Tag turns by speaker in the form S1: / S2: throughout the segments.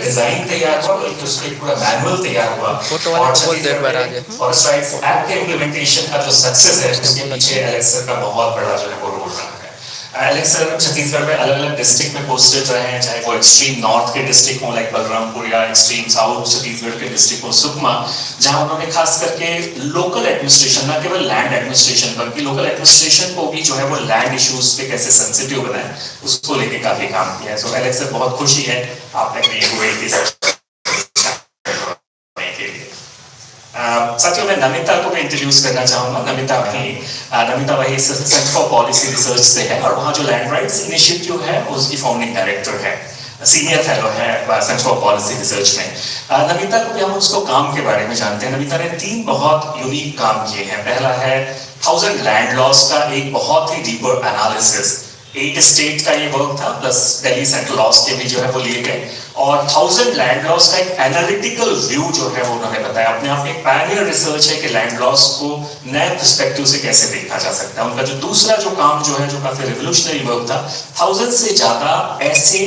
S1: Design तैयार हुआ, बल्कि उसका एक पूरा मैनुअल तैयार हुआ, और छत्तीसगढ़ में फॉरेस्ट राइट्स एक्ट के इम्प्लीमेंटेशन का जो सक्सेस है उसके पीछे एलेक्स सर का बहुत बड़ा जो है वो रोल रहा है। एलेक्स सर छत्तीसगढ़ में अलग अलग डिस्ट्रिक्ट में पोस्टेड रहे हैं, चाहे वो एक्सट्रीम नॉर्थ के डिस्ट्रिक्ट हो लाइक बलरामपुर या एक्सट्रीम साउथ छत्तीसगढ़ के डिस्ट्रिक्ट हो सुकमा, जहां उन्होंने खास करके लोकल एडमिनिस्ट्रेशन, न केवल लैंड एडमिनिस्ट्रेशन बल्कि लोकल एडमिनिस्ट्रेशन को भी जो है वो लैंड इश्यूज पे कैसे सेंसिटिव बनाए उसको लेके काफी काम किया है। सो एलेक्स सर बहुत खुशी है आपने ये हुए साथियों, मैं नमिता को इंट्रोड्यूस करना चाहूंगा। नमिता वही सेंटर फॉर पॉलिसी रिसर्च से है और वहाँ जो लैंड राइट्स इनिशिएटिव है उसकी फाउंडिंग डायरेक्टर है, सीनियर फेलो है सेंटर फॉर पॉलिसी रिसर्च में। नमिता को भी हम उसको काम के बारे में जानते हैं। नमिता ने 3 बहुत यूनिक काम किए हैं। पहला है 1000 लैंड लॉस का एक बहुत ही डीपर एनालिसिस, 8 स्टेट का ये वर्क था प्लस दिल्ली सेंट्रल लॉस के भी जो है वो लिए गए, और 1000 लैंड लॉस का एक एनालिटिकल व्यू जो है वो उन्होंने बताया। अपने आप में एक पायनियर रिसर्च है कि लैंड लॉस को नए पर्सपेक्टिव से कैसे देखा जा सकता है। उनका जो दूसरा जो काम जो है जो काफी रिवोल्यूशनरी वर्क था, 1000 से ज्यादा ऐसे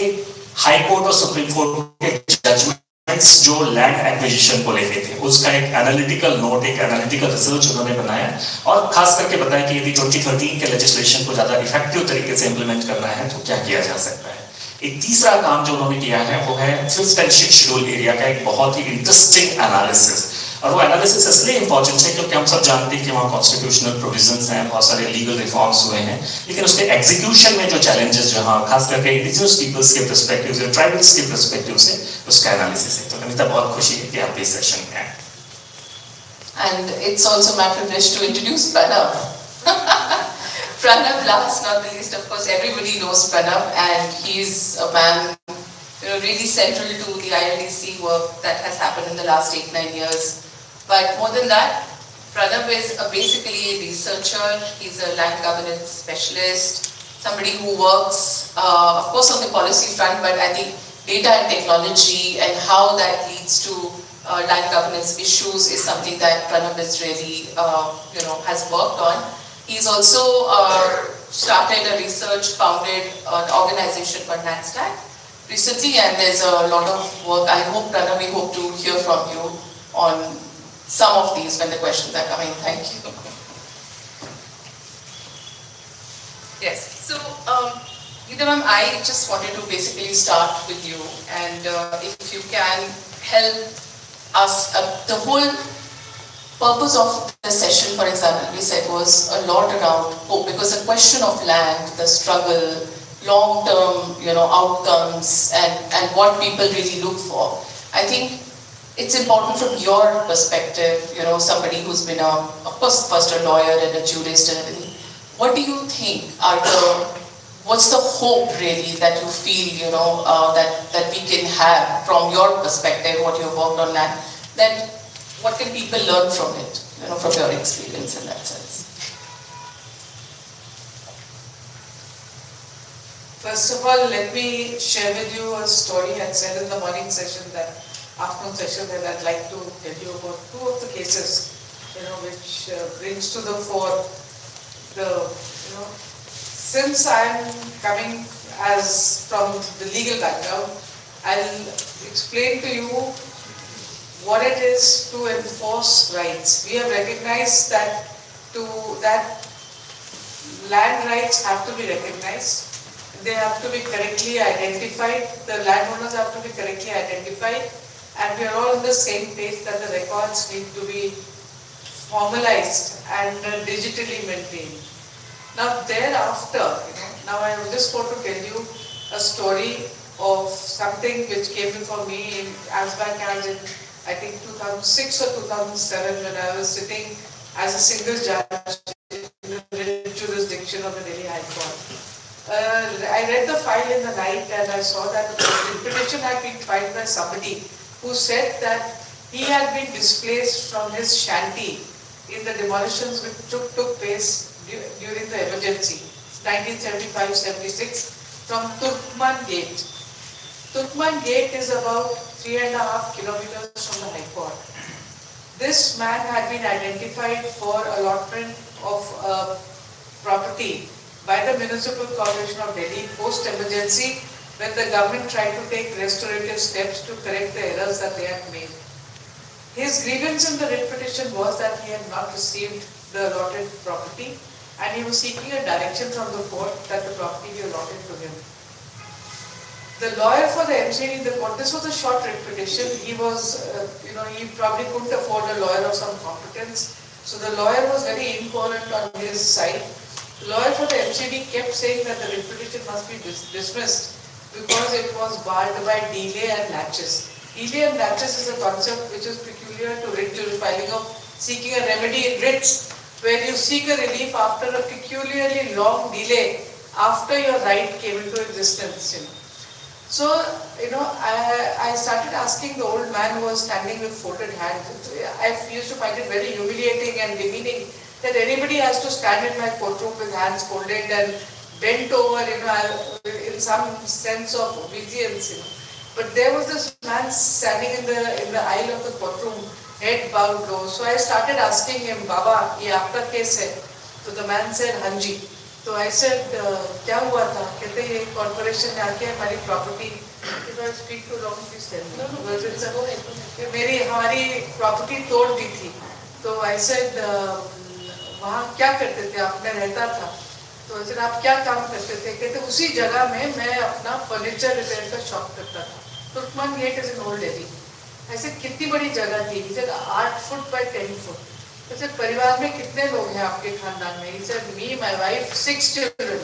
S1: हाई कोर्ट और सुप्रीम कोर्ट के जजमेंट्स जो लैंड एक्विजिशन को लेते थे, उसका एक एनालिटिकल नोट, एक एनालिटिकल रिसर्च उन्होंने बनाया और खास करके बताया कि यदि 2013 के लेजिस्लेशन को ज्यादा इफेक्टिव तरीके से इंप्लीमेंट करना है तो क्या किया जा सकता है। एक तीसरा काम जो उन्होंने किया है वो है 5th and 6th schedule area का एक बहुत ही इंटरेस्टिंग एनालिसिस, और वो एनालिसिस इसलिए इंपॉर्टेंट है क्योंकि हम सब जानते हैं कि वहाँ कॉन्स्टिट्यूशनल प्रोविजंस हैं, बहुत सारे लीगल रिफॉर्म्स हुए हैं, लेकिन उसके एग्जीक्यूशन में जो चैलेंजेस जो हाँ खास करके इंडिजिनस पीपल्स के पर्सपेक्टिव से, ट्राइबल्स के पर्सपेक्टिव से उसका एनालिसिस है। तो नमिता बहुत खुशी है कि आप इस सेशन में आए।
S2: And it's also my privilege to introduce Pranav. Pranav, last not the least, of course, everybody knows Pranav, and he's a man, really central to the ILDC work that has happened in the last 8-9 years. But more than that, Pranav is basically a researcher. He's a land governance specialist, somebody who works, of course, on the policy front, but I think data and technology and how that leads to land governance issues is something that Pranav is really, has worked on. He's also started a research, founded an organization called NatStack recently, and there's a lot of work. I hope, Pranav, we hope to hear from you on some of these when the questions are coming. Thank you. Yes, so Geeta ma'am, I just wanted to basically start with you, and if you can help us, the whole purpose of the session, for example, we said was a lot around hope, because the question of land, the struggle, long-term, outcomes, and what people really look for. I think it's important from your perspective, somebody who's been of course, first a lawyer and a jurist and everything. What do you think what's the hope really that you feel, that we can have from your perspective, what you've worked on land, that what can people learn from it, from your experience in that sense?
S3: First of all, let me share with you a story I said in the morning session, that afternoon session, that I'd like to tell you about 2 of the cases, which brings to the fore since I'm coming from the legal background, I'll explain to you what it is to enforce rights. We have recognized that land rights have to be recognized. They have to be correctly identified. The landowners have to be correctly identified, and we are all on the same page that the records need to be formalized and digitally maintained. Now thereafter, now I just want to tell you a story of something which came before me as back as in, I think 2006 or 2007, when I was sitting as a single judge in the jurisdiction of the Delhi High Court. I read the file in the night and I saw that the petition had been filed by somebody who said that he had been displaced from his shanty in the demolitions which took place during the emergency, 1975-76, from Turkman Gate. Turkman Gate is about 3.5 kilometers from the High Court. This man had been identified for allotment of property by the Municipal Corporation of Delhi post-emergency when the government tried to take restorative steps to correct the errors that they had made. His grievance in the writ petition was that he had not received the allotted property and he was seeking a direction from the court that the property be allotted to him. The lawyer for the MCD in the court, this was a short writ petition. He was, he probably couldn't afford a lawyer of some competence. So the lawyer was very incoherent on his side. The lawyer for the MCD kept saying that the writ petition must be dismissed because it was barred by delay and laches. Delay and laches is a concept which is peculiar to writ filing of seeking a remedy in writs, where you seek a relief after a peculiarly long delay after your right came into existence. So, I started asking the old man who was standing with folded hands. I used to find it very humiliating and demeaning that anybody has to stand in my courtroom with hands folded and bent over, in some sense of obedience. But there was this man standing in the aisle of the courtroom, head bowed low. So I started asking him, Baba, ye aapka case hai? So the man said, Hanji. So I said, क्या हुआ था? कहते ये corporation ने आके हमारी property, if I speak too long, please tell me. मेरी हमारी प्रॉपर्टी तोड़ दी थी. तो I said, वहाँ क्या करते थे? आप में रहता था. तो I said, आप क्या काम करते थे? कहते उसी जगह में मैं अपना फर्नीचर रिपेयर का शॉप करता था. Turkman Gate is in old Delhi. I said, कितनी बड़ी जगह थी? He said, 8 foot by 10 foot. वैसे परिवार में कितने लोग हैं आपके खानदान में? He said, me, my wife, 6 children.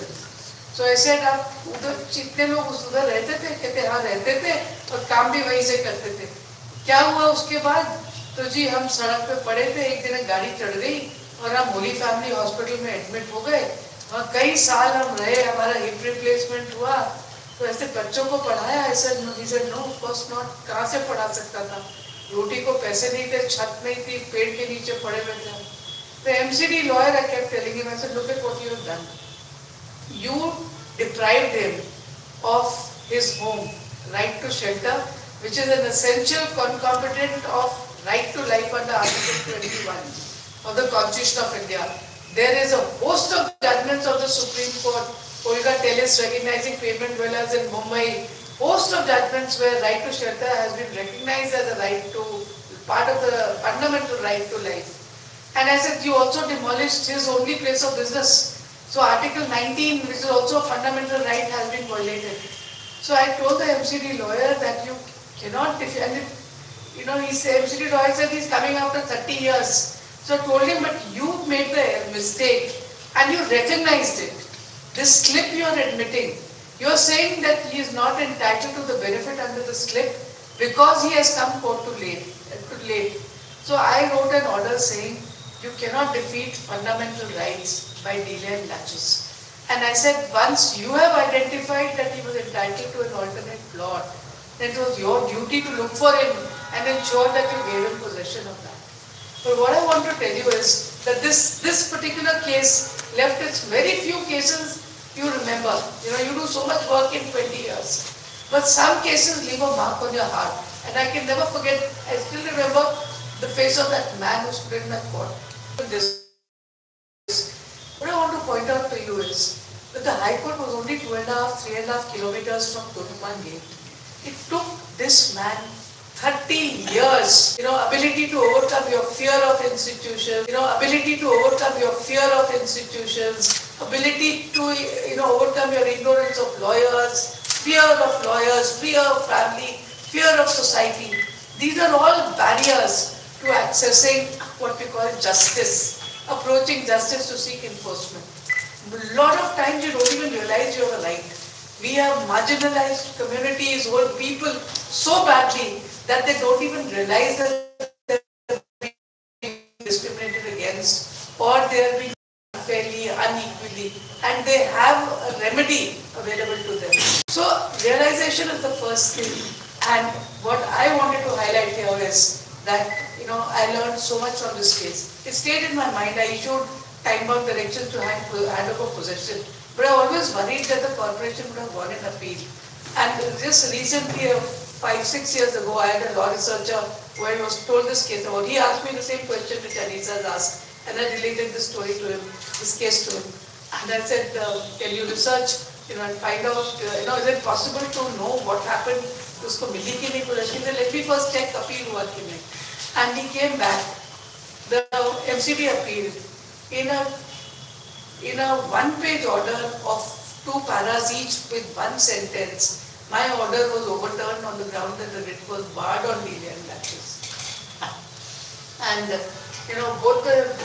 S3: So I said, आप उधर कितने लोग उधर रहते थे? कहते हाँ रहते थे और काम भी वहीं से करते थे. क्या हुआ उसके बाद? तो जी हम सड़क पे पड़े थे, एक दिन गाड़ी चढ़ गई और हम होली फैमिली हॉस्पिटल में एडमिट हो गए. और कई साल हम रहे, हमारा हिप रिप्लेसमेंट हुआ. तो ऐसे बच्चों को पढ़ाया. ऐसे नो ऑफ कोर्स नॉट. कहाँ से पढ़ा सकता था? रोटी को पैसे नहीं थे, छत नहीं थी, पेड़ के नीचे पड़े हुए थे. The MCD lawyer, I kept telling him, I said, look at what you have done. You deprived him of his home, right to shelter, which is an essential concomitant of right to life under Article 21 of the Constitution of India. There is a host of judgments of the Supreme Court, Olga Tellis recognizing pavement dwellers in Mumbai, host of judgments where right to shelter has been recognized as a right to, part of the fundamental right to life. And I said, you also demolished his only place of business. So Article 19, which is also a fundamental right, has been violated. So I told the MCD lawyer that you cannot defend it. He said, MCD lawyer said he's coming after 30 years. So I told him, but you made the mistake and you recognized it. This slip you are admitting. You are saying that he is not entitled to the benefit under the slip because he has come court too late. So I wrote an order saying you cannot defeat fundamental rights by delay and laches. And I said once you have identified that he was entitled to an alternate plot, then it was your duty to look for him and ensure that you gave him possession of that. But what I want to tell you is that this particular case left its very few cases you remember. You do so much work in 20 years. But some cases leave a mark on your heart. And I can never forget, I still remember the face of that man who stood in my court. What I want to point out to you is that the High Court was only 3.5 kilometers from Turkman Gate. It took this man 30 years, ability to overcome your fear of institutions, ability to overcome your fear of institutions, ability to, overcome your ignorance of lawyers, fear of family, fear of society. These are all barriers to accessing what we call justice, approaching justice to seek enforcement. A lot of times you don't even realize you have a right. We have marginalized communities, whole people so badly that they don't even realize that they're being discriminated against or they're being unfairly, unequally, and they have a remedy available to them. So realization is the first thing. And what I wanted to highlight here is that, I learned so much from this case. It stayed in my mind. I issued time-bound directions to hand over possession. But I always worried that the corporation would have gone in appeal. And just recently, 5-6 years ago, I had a law researcher who I was told this case about. He asked me the same question which Anisa has asked, and I related this story to him, this case to him. And I said, can you research and find out, is it possible to know what happened? उसको मिली कि नहीं position? Let me first check appeal हुआ कि नहीं. And he came back. The MCD appealed in a one-page order of 2 paras each with one sentence. My order was overturned on the ground that the writ was barred on delay and laches. And both the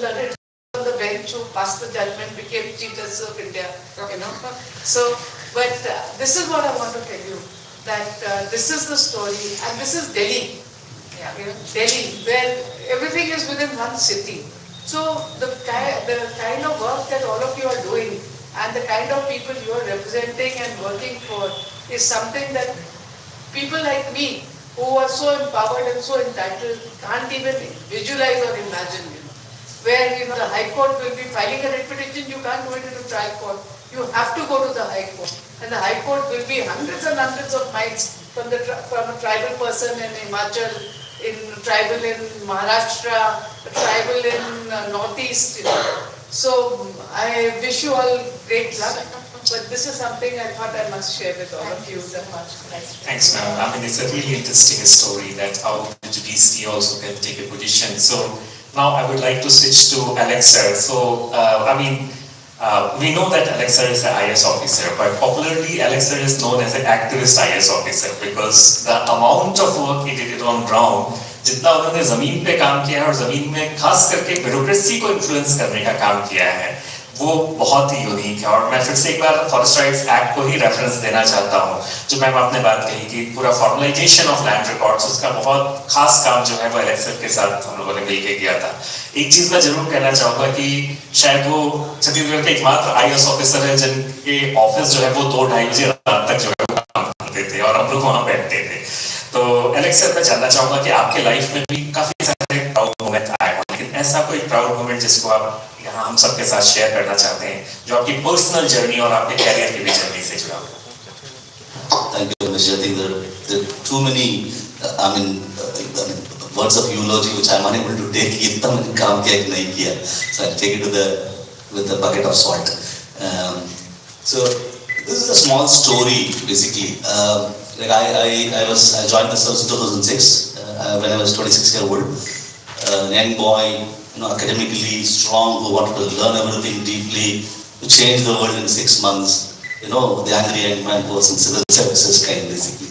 S3: learned on the bench who passed the judgment became Chief Justice of India. So, but this is what I want to tell you, that this is the story, and this is Delhi. Delhi, where everything is within one city. So the kind of work that all of you are doing and the kind of people you are representing and working for is something that people like me, who are so empowered and so entitled, can't even visualize or imagine. Where the High Court will be filing a writ petition, you can't do it in a trial court. You have to go to the High Court, and the High Court will be hundreds and hundreds of miles from a tribal person in Himachal, tribal in Maharashtra, tribal in Northeast. So I wish you all great luck. But this is something I thought I must share with all of you.
S1: Thanks, ma'am. I mean, it's a really interesting story that how the judiciary also can take a position. So now I would like to switch to Alex sir. So, we know that Alex sir is an IS officer, but popularly Alex sir is known as an activist IS officer because the amount of work he did on ground, जितना उन्होंने जमीन पे काम किया है और जमीन में खास करके ब्यूरोक्रेसी को इन्फ्लुएंस करने का काम किया है, वो बहुत ही यूनिक है. और मैं फिर से एक बार फॉरेस्ट राइट्स एक्ट को ही रेफरेंस देना चाहता हूँ, जो मैम आपने बात कही कि पूरा फॉर्मलाइजेशन ऑफ लैंड रिकॉर्ड्स, उसका बहुत खास काम जो है वो एलेक्स सर के साथ हम लोगों ने मिलकर किया था. एक चीज मैं जरूर कहना चाहूंगा कि शायद वो छत्तीसगढ़ के एकमात्र IAS ऑफिसर है जिनके ऑफिस जो है वो 2-2:30 बजे रात तक जो है वो काम करते थे और हम लोग वहाँ बैठते थे. तो एलेक्स सर, मैं जानना चाहूंगा कि आपके लाइफ में भी काफी सारे प्राउड मोमेंट आए हों, लेकिन ऐसा कोई प्राउड मोमेंट जिसको आप यहाँ हम सबके साथ शेयर करना चाहते हैं, जो आपकी पर्सनल जर्नी और आपके कैरियर की भी जर्नी से जुड़ा हो.
S4: Thank you, Mr. I think there are too many, words of eulogy which I am unable to take. इतना मैंने काम किया कि नहीं किया, so I take it with a bucket of salt. So this is a small story basically. Like I joined the service in 2006 when I was 26 years old. Young boy, academically strong, who wanted to learn everything deeply, to change the world in 6 months. The angry young man who was in civil services kind basically.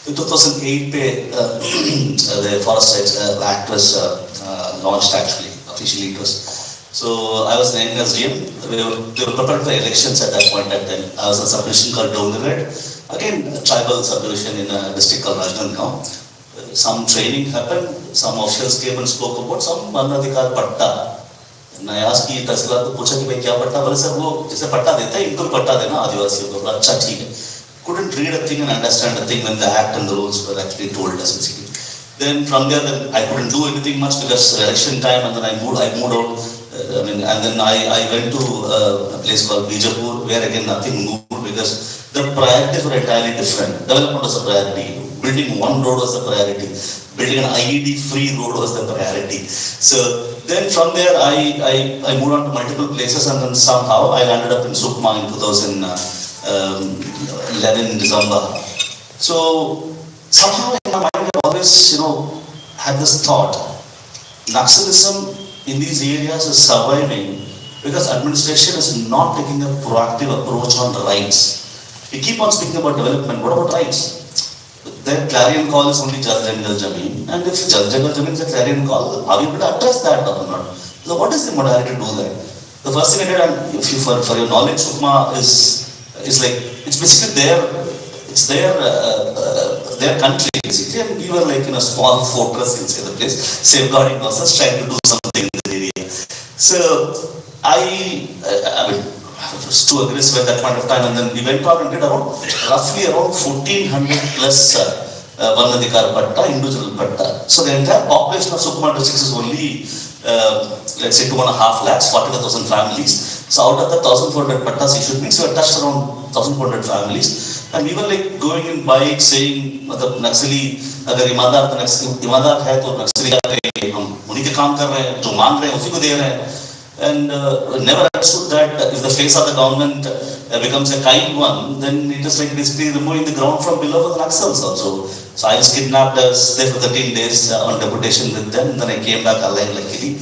S4: In 2008, the Forest Rights Act was launched actually, officially it was. So I was named as GM. They were prepared for elections at that point in time. I was in a subdivision called Dongared. Again, a tribal subdivision in a district called Rajnandgaon. Some training happened, some officials came and spoke about some Vanadhikar Patta. And I asked कि तहसीलदार को पूछा कि भाई क्या पट्टा, बोले sir वो जैसे पट्टा देता है इनको भी पट्टा देना आदिवासियों को. बोला अच्छा ठीक है. Couldn't read a thing and understand a thing when the act and the rules were actually told us basically. Then from there I couldn't do anything much because election time, and then I moved out. And then I went to a place called Bijapur, where again nothing moved because the priorities were entirely different. Development was a priority. Building one road was a priority. Building an IED-free road was the priority. So then from there I moved on to multiple places, and then somehow I landed up in Sukma in 2011 in December. So somehow in my mind I always had this thought, Naxalism in these areas is surviving because administration is not taking a proactive approach on the rights. We keep on speaking about development, what about rights? Their clarion call is only Jal Jangal Jameen, and if Jal Jangal Jameen is a clarion call, are we able to address that or not? So what is the modality to do that? The first thing I did, and if you, for your knowledge, Sukma is like, it's basically their country basically, and we were like in a small fortress inside the place, safeguarding ourselves, trying to do something in the area. So I was too aggressive at that point of time, and then we went out and did roughly around 1400 plus Vanadhikar Patta, individual Patta. So the entire population of Sukma district is only let's say 2.5 lakhs, 45,000 families. So out of the 1,400 Pattas issued, means we had touched around 1,400 families. And we were like going in bikes saying, Naxali, अगर ईमानदार है तो नक्सली हम उन्हीं के काम कर रहे हैं, जो मांग रहे हैं उसी को दे रहे हैं. and never understood that if the face of the government becomes a kind one, then it is like basically removing the ground from below for the Naxals also. So I was kidnapped, I was there for 13 days on deputation with them, then I came back alive luckily.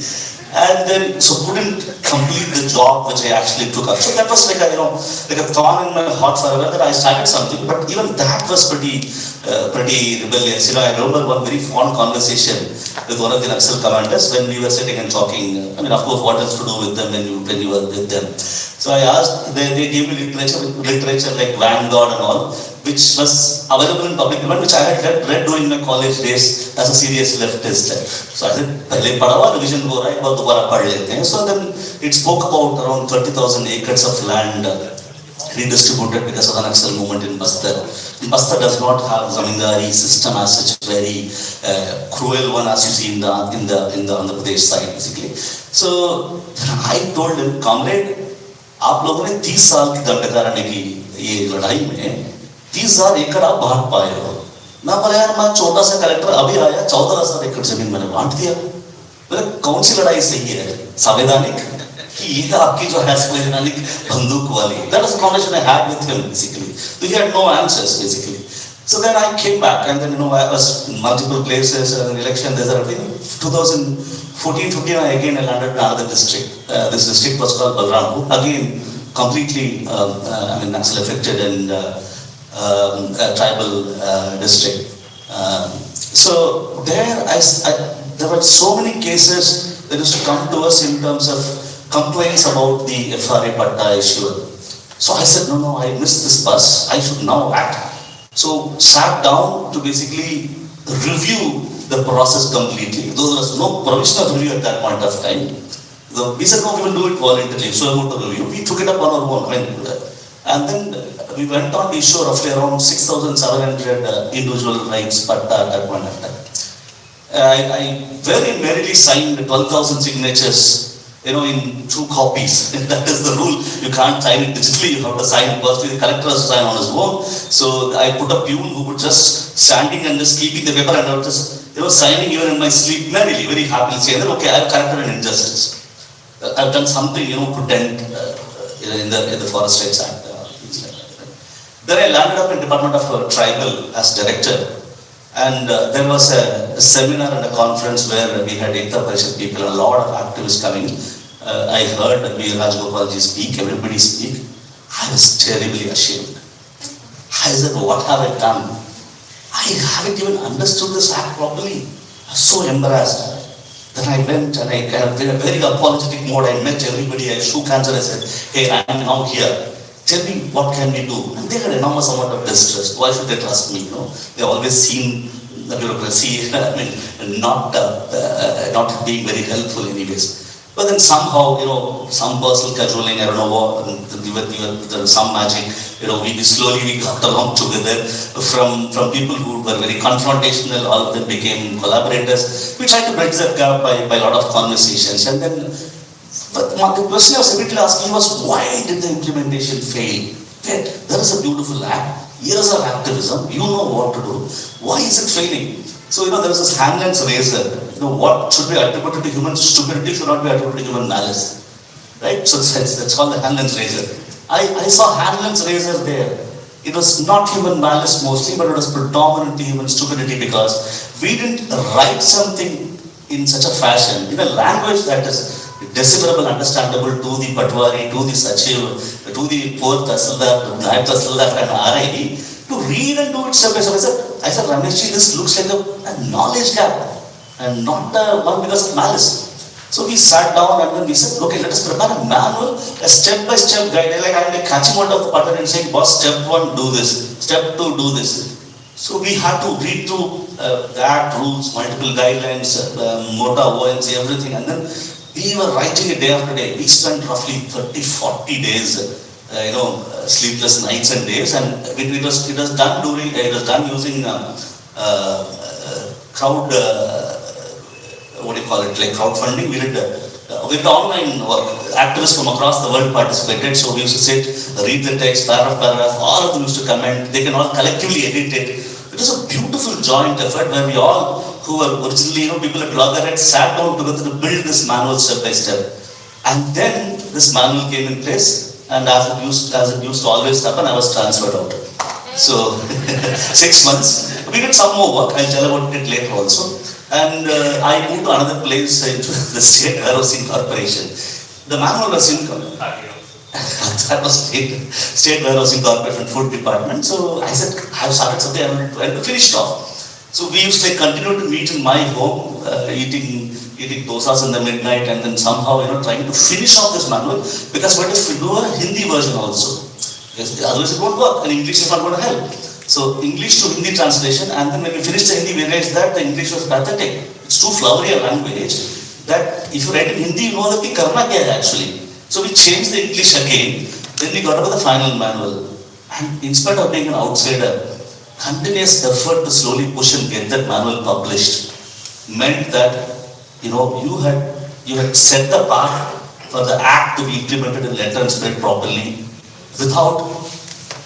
S4: And then, so couldn't complete the job which I actually took up. So that was like a, like a thorn in my heart forever that I started something, but even that was pretty rebellious. I remember one very fond conversation with one of the Naxal commanders when we were sitting and talking. I mean, of course, what else to do with them when you were with them. So I asked, they gave me literature like Vanguard and all, which was available in public domain, which I had read during my college days as a serious leftist. So I said, "Pehle padha hua, revision ho raha hai, bahut dobara pad lete hain." So then it spoke about around 30,000 acres of land redistributed because of the Naxal movement in Bastar. Bastar does not have zamindari system as such, very cruel one as you see in the Andhra Pradesh side basically. So I told him, "Comrade, आप लोगों ने 30 साल की दंडकारण्य की ये लड़ाई में 30,000 एकड़ आप बांट पाए हो। मैं बोला यार मैं छोटा सा कलेक्टर अभी आया 14,000 एकड़ जमीन मैंने बांट दिया। बोले कौन सी लड़ाई सही है, संवैधानिक कि ये आपकी जो है संवैधानिक बंदूक वाली? That was the conversation I had with him basically. So he had no answers basically. So then I came back and then I was in multiple places and election. There's a 2014-15 I landed in another district. This district was called Balrampur. Again, completely Naxal affected and tribal district. So there there were so many cases that used to come to us in terms of complaints about the FRA Patta issue. So I said, no, I missed this bus. I should now act. So sat down to basically review the process completely. Though there was no provision of review at that point of time. We said, no, we will do it voluntarily. So I moved to review. We took it up on our own. And then we went on to issue roughly around 6,700 individual rights patta at that point of time. I very merrily signed 12,000 signatures, in 2 copies. That is the rule. You can't sign it digitally. You have to sign personally. The collector has to sign on his own. So I put a peon who would just standing and just keeping the paper, and I was just signing even in my sleep merrily, very happily saying that okay, I have corrected an injustice. I've done something, to dent in the Forest Rights Act. Then I landed up in Department of Tribal as director, and there was a seminar and a conference where we had Ekta Parishad people, a lot of activists coming. I heard B. Rajgopalji speak, everybody speak. I was terribly ashamed. I said, what have I done? I haven't even understood this act properly. I was so embarrassed. Then I went and I kind of in a very apologetic mode, I met everybody, I shook hands and I said, hey, I am now here. Tell me, what can we do? And they had enormous amount of distrust. Why should they trust me? They always seen the bureaucracy, not being very helpful anyways. But then somehow, some personal cajoling, I don't know what, there was some magic, we slowly got along together from people who were very confrontational, all of them became collaborators. We tried to bridge that gap by a lot of conversations. And then, but the question I was repeatedly asking was, why did the implementation fail? There is a beautiful act, years of activism, you know what to do. Why is it failing? So, there was this Hanlon's razor. What should be attributed to human stupidity should not be attributed to human malice. Right? So that's called the Hanlon's razor. I saw Hanlon's razor there. It was not human malice mostly, but it was predominantly human stupidity because we didn't write something in such a fashion, in a language that is decipherable, understandable to the Patwari, to the Sachiv, to the poor Tahsildar, Naib Tahsildar and RI, to read and do it step by step. I said, Rameshji, this looks like a knowledge gap and not one because of malice. So we sat down and then we said, okay, let us prepare a manual, a step-by-step guide. Like I'm catching out of the pattern and saying, boss, step 1, do this. Step 2, do this. So we had to read through the Act rules, multiple guidelines, MOTA, ONC, everything. And then we were writing it day after day. We spent roughly 30-40 days, sleepless nights and days. And it was done using crowdfunding. We did online work. Activists from across the world participated. So we used to sit, read the text, paragraph, all of them used to comment. They can all collectively edit it. It was a beautiful joint effort where we all, who were originally people at loggerheads, sat down together to build this manual step by step. And then this manual came in place, and as it used to always happen, I was transferred out. So 6 months. We did some more work. I'll tell about it later also. And I moved to another place into the State Warehousing Corporation. The manual was in that was State Warehousing Corporation Food Department. So I said, I've started something, I finished off. So we used to continue to meet in my home, eating dosas in the midnight, and then somehow trying to finish off this manual, because we had to do a Hindi version also. Because otherwise it won't work, and English is not going to help. So English to Hindi translation, and then when we finished the Hindi, we realized that the English was pathetic. It's too flowery a language that if you write in Hindi, you know that karna kya hai actually. So we changed the English again. Then we got up with the final manual, and in spite of being an outsider, continuous effort to slowly push and get that manual published meant that you had set the path for the act to be implemented in letter and spirit properly, without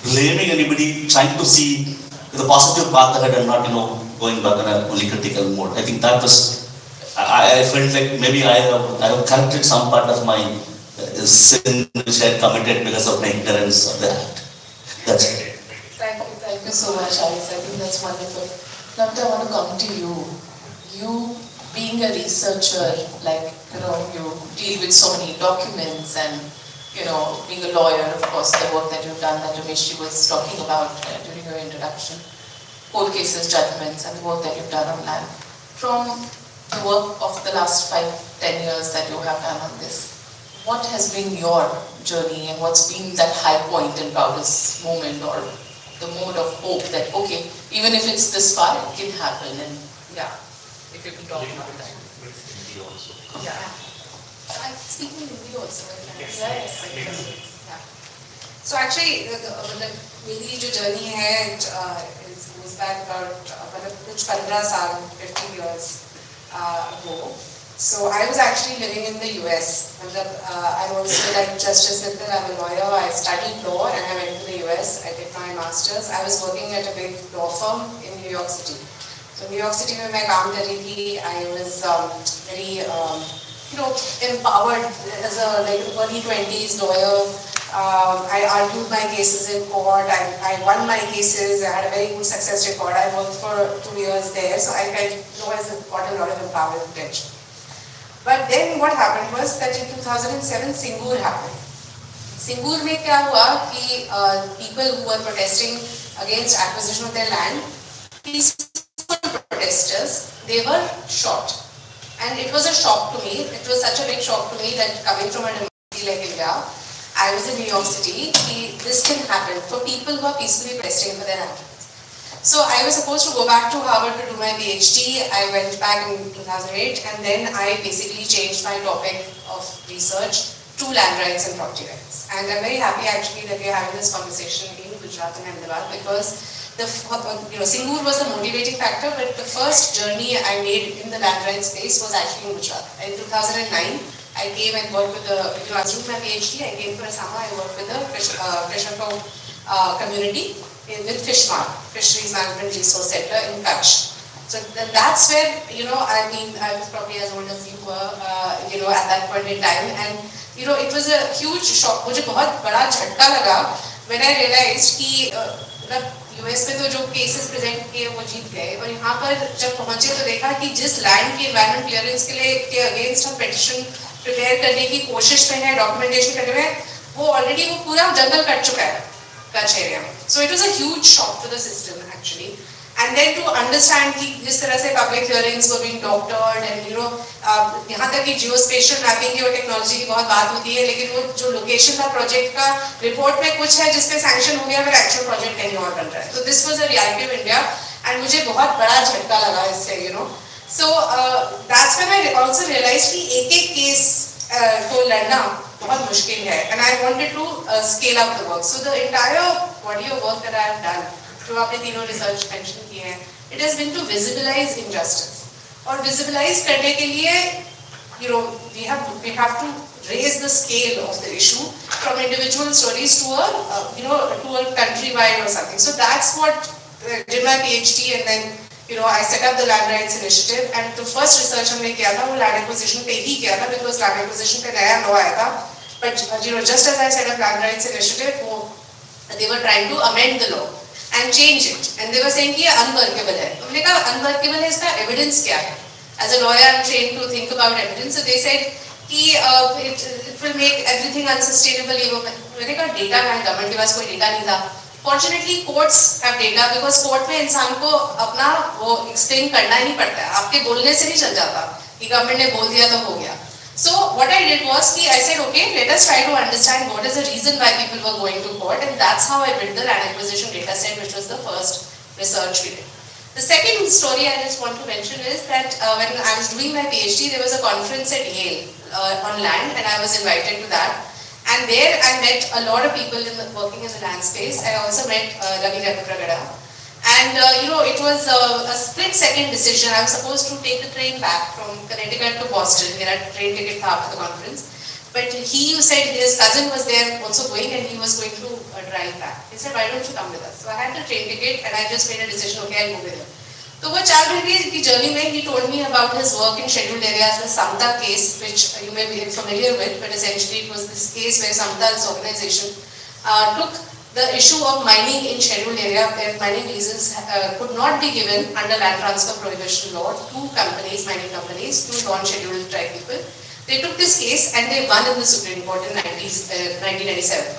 S4: blaming anybody, trying to see the positive path ahead and not going back in a only critical mode. I think that was, I felt like maybe I have corrected some part of my sin which I had committed because of my ignorance of the act. That's it.
S2: Thank you so much, Alex. I think that's wonderful. Namita, I want to come to you. You being a researcher, you deal with so many documents and, being a lawyer, of course, the work that you've done that Ramesh was talking about during your introduction, court cases, judgments, and the work that you've done on land. From the work of the last 5-10 years that you have done on this, what has been your journey and what's been that high point and proudest moment or the mode of hope that, okay, even if it's this far, it can happen, and if you can talk about that. Yeah. I speak in Hindi also. Yes.
S5: Yeah. So actually, मेरी जो journey है, it goes back about कुछ 15 साल, 50 years ago. So I was actually living in the US. I'm also like Justice Mittal, I'm a lawyer. I studied law and I went to the US. I did my master's. I was working at a big law firm in New York City. So New York City में मैं काम कर रही थी. I was very empowered as a early 20s lawyer. I argued my cases in court. I won my cases. I had a very good success record. I worked for 2 years there. So I felt lawyers got a lot of empowerment potential. But then what happened was that in 2007 Singur happened. Singur में क्या हुआ कि people who were protesting against acquisition of their land, peaceful protesters, they were shot. And it was a shock to me. It was such a big shock to me that coming from a democracy like India, I was in New York City, this can happen for people who are peacefully protesting for their land. So I was supposed to go back to Harvard to do my PhD. I went back in 2008 and then I basically changed my topic of research to land rights and property rights. And I'm very happy actually that we are having this conversation in Gujarat and Ahmedabad, because Singur was the motivating factor, but the first journey I made in the land rights space was actually in Gujarat. In 2009, I came and worked with I was doing my PhD. I came for a summer. I worked with the fisherfolk community with Fishmark, Fisheries Management Resource Center in Kutch. So that's where I was probably as old as you were, at that point in time, and it was a huge shock. मुझे बहुत बड़ा झटका लगा when I realized कि US में तो जो cases present किए वो जीत गए, और यहाँ पर जब पहुँचे तो देखा कि जिस land के environment clearance के against हम petition prepare करने की कोशिश में है, documentation करने में, वो already वो पूरा जंगल कट चुका है Kutch area में. So it was a huge shock to the system actually. And then to understand कि जिस तरह से public hearings were being doctored and यहाँ तक कि geospatial mapping की और technology की बहुत बात होती है, लेकिन वो जो location था project का report में कुछ है जिसपे sanction हो गया, फिर actual project कहीं और बन रहा है. So this was a reality of India and मुझे बहुत बड़ा झटका लगा इससे So that's when I also realized कि एक case को लड़ना बहुत मुश्किल है, and I wanted to scale up the work. So the entire body of work that I have done, जो आपने तीनों research mention किए हैं, it has been to visualize injustice. और visualize करने के लिए, we have to raise the scale of the issue from individual stories to a countrywide or something. So that's what did my PhD, and then I set up the land rights initiative and the first research हमने किया था वो land acquisition पे ही किया था because land acquisition पे नया law आया था. But just as I set up land rights initiative, they were trying to amend the law and change it, and they were saying कि ये unworkable है. तो हमने कहा unworkable है, इसका evidence क्या है? As a lawyer, I'm trained to think about evidence. So they said कि it will make everything unsustainable. मैंने कहा data कहाँ है? Government के पास कोई data नहीं था. Fortunately, courts have data because court में इंसान को अपना वो explain करना ही पड़ता है. आपके बोलने से नहीं चल जाता कि government ने बोल दिया तो हो गया. So what I did was I said, okay, let us try to understand what is the reason why people were going to court, and that's how I built the land acquisition data set, which was the first research we did. The second story I just want to mention is that when I was doing my PhD, there was a conference at Yale on land, and I was invited to that. And there I met a lot of people working in the land space. I also met Ravi Raghupragada. And it was a split-second decision. I was supposed to take the train back from Connecticut to Boston. We had a train ticket after the conference. But he said his cousin was there also going and he was going to drive back. He said, why don't you come with us? So I had the train ticket and I just made a decision, okay, I'll go with him. So वो 4 घंटे की journey में he told me about his work in scheduled areas, the Samta case, which you may be familiar with, but essentially it was this case where Samta's organization took the issue of mining in scheduled area where mining leases could not be given under land transfer prohibition law to companies, mining companies, to non-scheduled tribe people. They took this case and they won in the Supreme Court in 1997.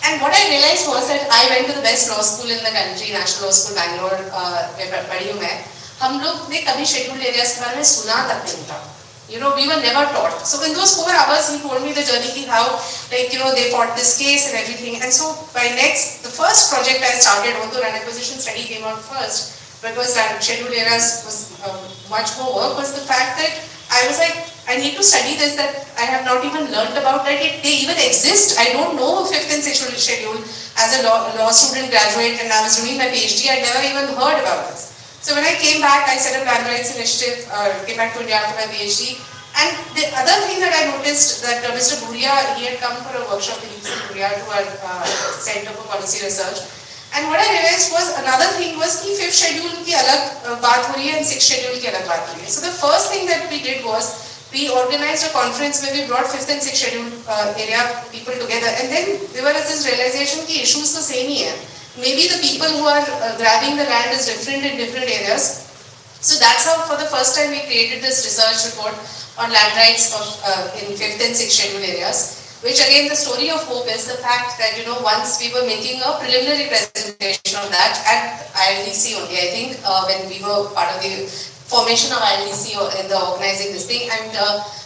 S5: And what I realized was that I went to the best law school in the country, National Law School, Bangalore, where पढ़ी हूँ मैं. हम लोग ने कभी scheduled areas के बारे में सुना तक नहीं था. We were never taught. So in those 4 hours, he told me the journey, how, they fought this case and everything. And so the first project I started, although land acquisition study came out first, because scheduled areas was much more work, was the fact that I was like, I need to study this that I have not even learned about, that they even exist. I don't know 5th and 6th schedule. As a law student graduate and I was doing my PhD, I never even heard about this. So when I came back, I set up land rights initiative, came back to India after my PhD. And the other thing that I noticed that Mr. Bhuria, he had come for a workshop in Bhuria to our Center for Policy Research. And what I realized was another thing was कि 5th schedule की अलग बात हो रही है and 6th schedule की अलग बात हो रही है. So the first thing that we did was we organized a conference where we brought 5th and 6th schedule area people together, and then there was this realization कि issues तो same ही है. Maybe the people who are grabbing the land is different in different areas. So that's how for the first time we created this research report on land rights in 5th and 6th schedule areas. Which again, the story of hope is the fact that, once we were making a preliminary presentation of that at ILDC only, I think, when we were part of the formation of ILDC in the organizing this thing, and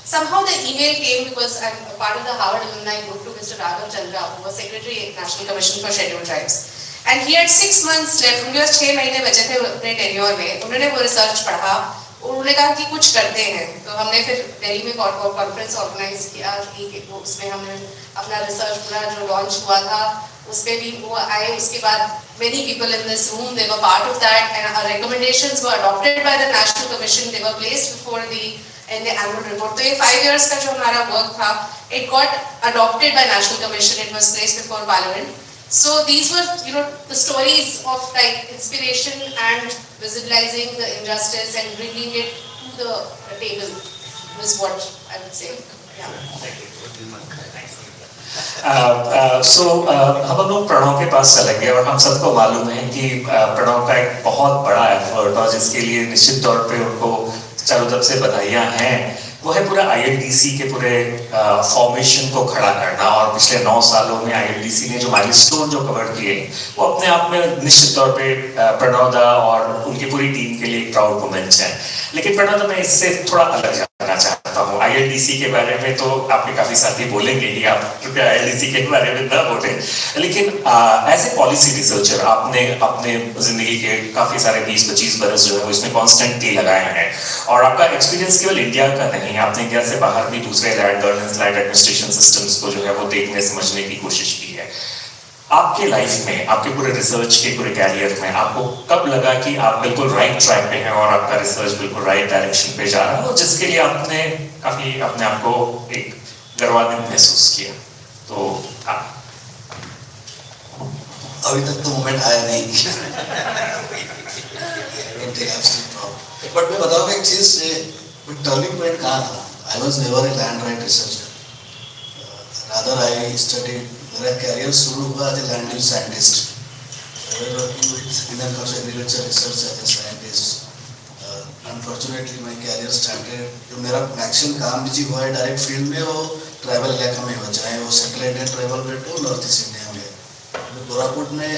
S5: somehow the email came because I'm a part of the Harvard alumni group to Mr. Raghav Chandra, who was Secretary at National Commission for Scheduled Tribes. And he had 6 months left, उनके पास 6 महीने बचे थे अपने tenure में. उन्होंने वो research पढ़ा और उन्होंने कहा कि कुछ करते हैं. तो हमने फिर दिल्ली में कॉन्फ्रेंस ऑर्गेनाइज किया कि उसमें हमने अपना रिसर्च पूरा जो लॉन्च हुआ था उसमें भी वो आए. उसके बाद many people in this room, they were part of that, and our recommendations were adopted by the National Commission. They were placed before in the annual report. तो ये 5 years का जो हमारा work था, it got adopted by National Commission. It was placed before Parliament. So these were, the stories of inspiration and visualizing the injustice and bringing it to the table was what I would say. Yeah.
S1: हम लोग प्रणव के पास चलेंगे और हम सबको मालूम है कि प्रणव का एक बहुत बड़ा एफर्ट और जिसके लिए निश्चित तौर पे उनको चारों तरफ से बधाइयां हैं, वो है पूरा ILDC के पूरे फॉर्मेशन को खड़ा करना. और पिछले 9 सालों में ILDC ने जो माइलस्टोन जो कवर किए वो अपने आप में निश्चित तौर पे प्रणव दा और उनकी पूरी टीम के लिए एक प्राउड मोमेंट है. लेकिन प्रणव दा, मैं इससे थोड़ा अलग जानना चाहता हूँ. ILDC के बारे में तो आपके काफी साथी बोलेंगे ही, आप कृपया ILDC के बारे में ना बोले, लेकिन एज ए पॉलिसी रिसर्चर आपने अपने जिंदगी के काफी सारे 20-25 बरस जो है वो इसमें कॉन्स्टेंटली लगाए हैं. और आपका एक्सपीरियंस केवल इंडिया का नहीं, आपने इंडिया से बाहर भी दूसरे land governance, land administration systems को जो है वो देखने समझने की कोशिश की है. आपके लाइफ में, आपके पूरे रिसर्च के पूरे कैरियर में आपको कब लगा कि आप बिल्कुल राइट ट्रैक पे हैं और आपका रिसर्च बिल्कुल राइट डायरेक्शन पे जा रहा है, और जिसके लिए आपने काफी अपने आप को एक गर्वान्वित महसूस किया? तो
S4: अभी तक तो मोमेंट आया नहीं.
S6: can take absolute proud. But मैं बताऊँ एक चीज़, टर्निंग पॉइंट कहाँ था? I was never a land right researcher. Rather I studied, मेरा career शुरू हुआ as a land use scientist. I was working with Indian Council of Agriculture Research as a scientist. Unfortunately my career started, जो मेरा maximum काम भी हुआ है direct field में, वो ट्राइबल इलाका में हुआ, चाहे वो सेटेलाइट एंड ट्राइबल बेल्ट हो नॉर्थ ईस्ट इंडिया में। गोरापुट में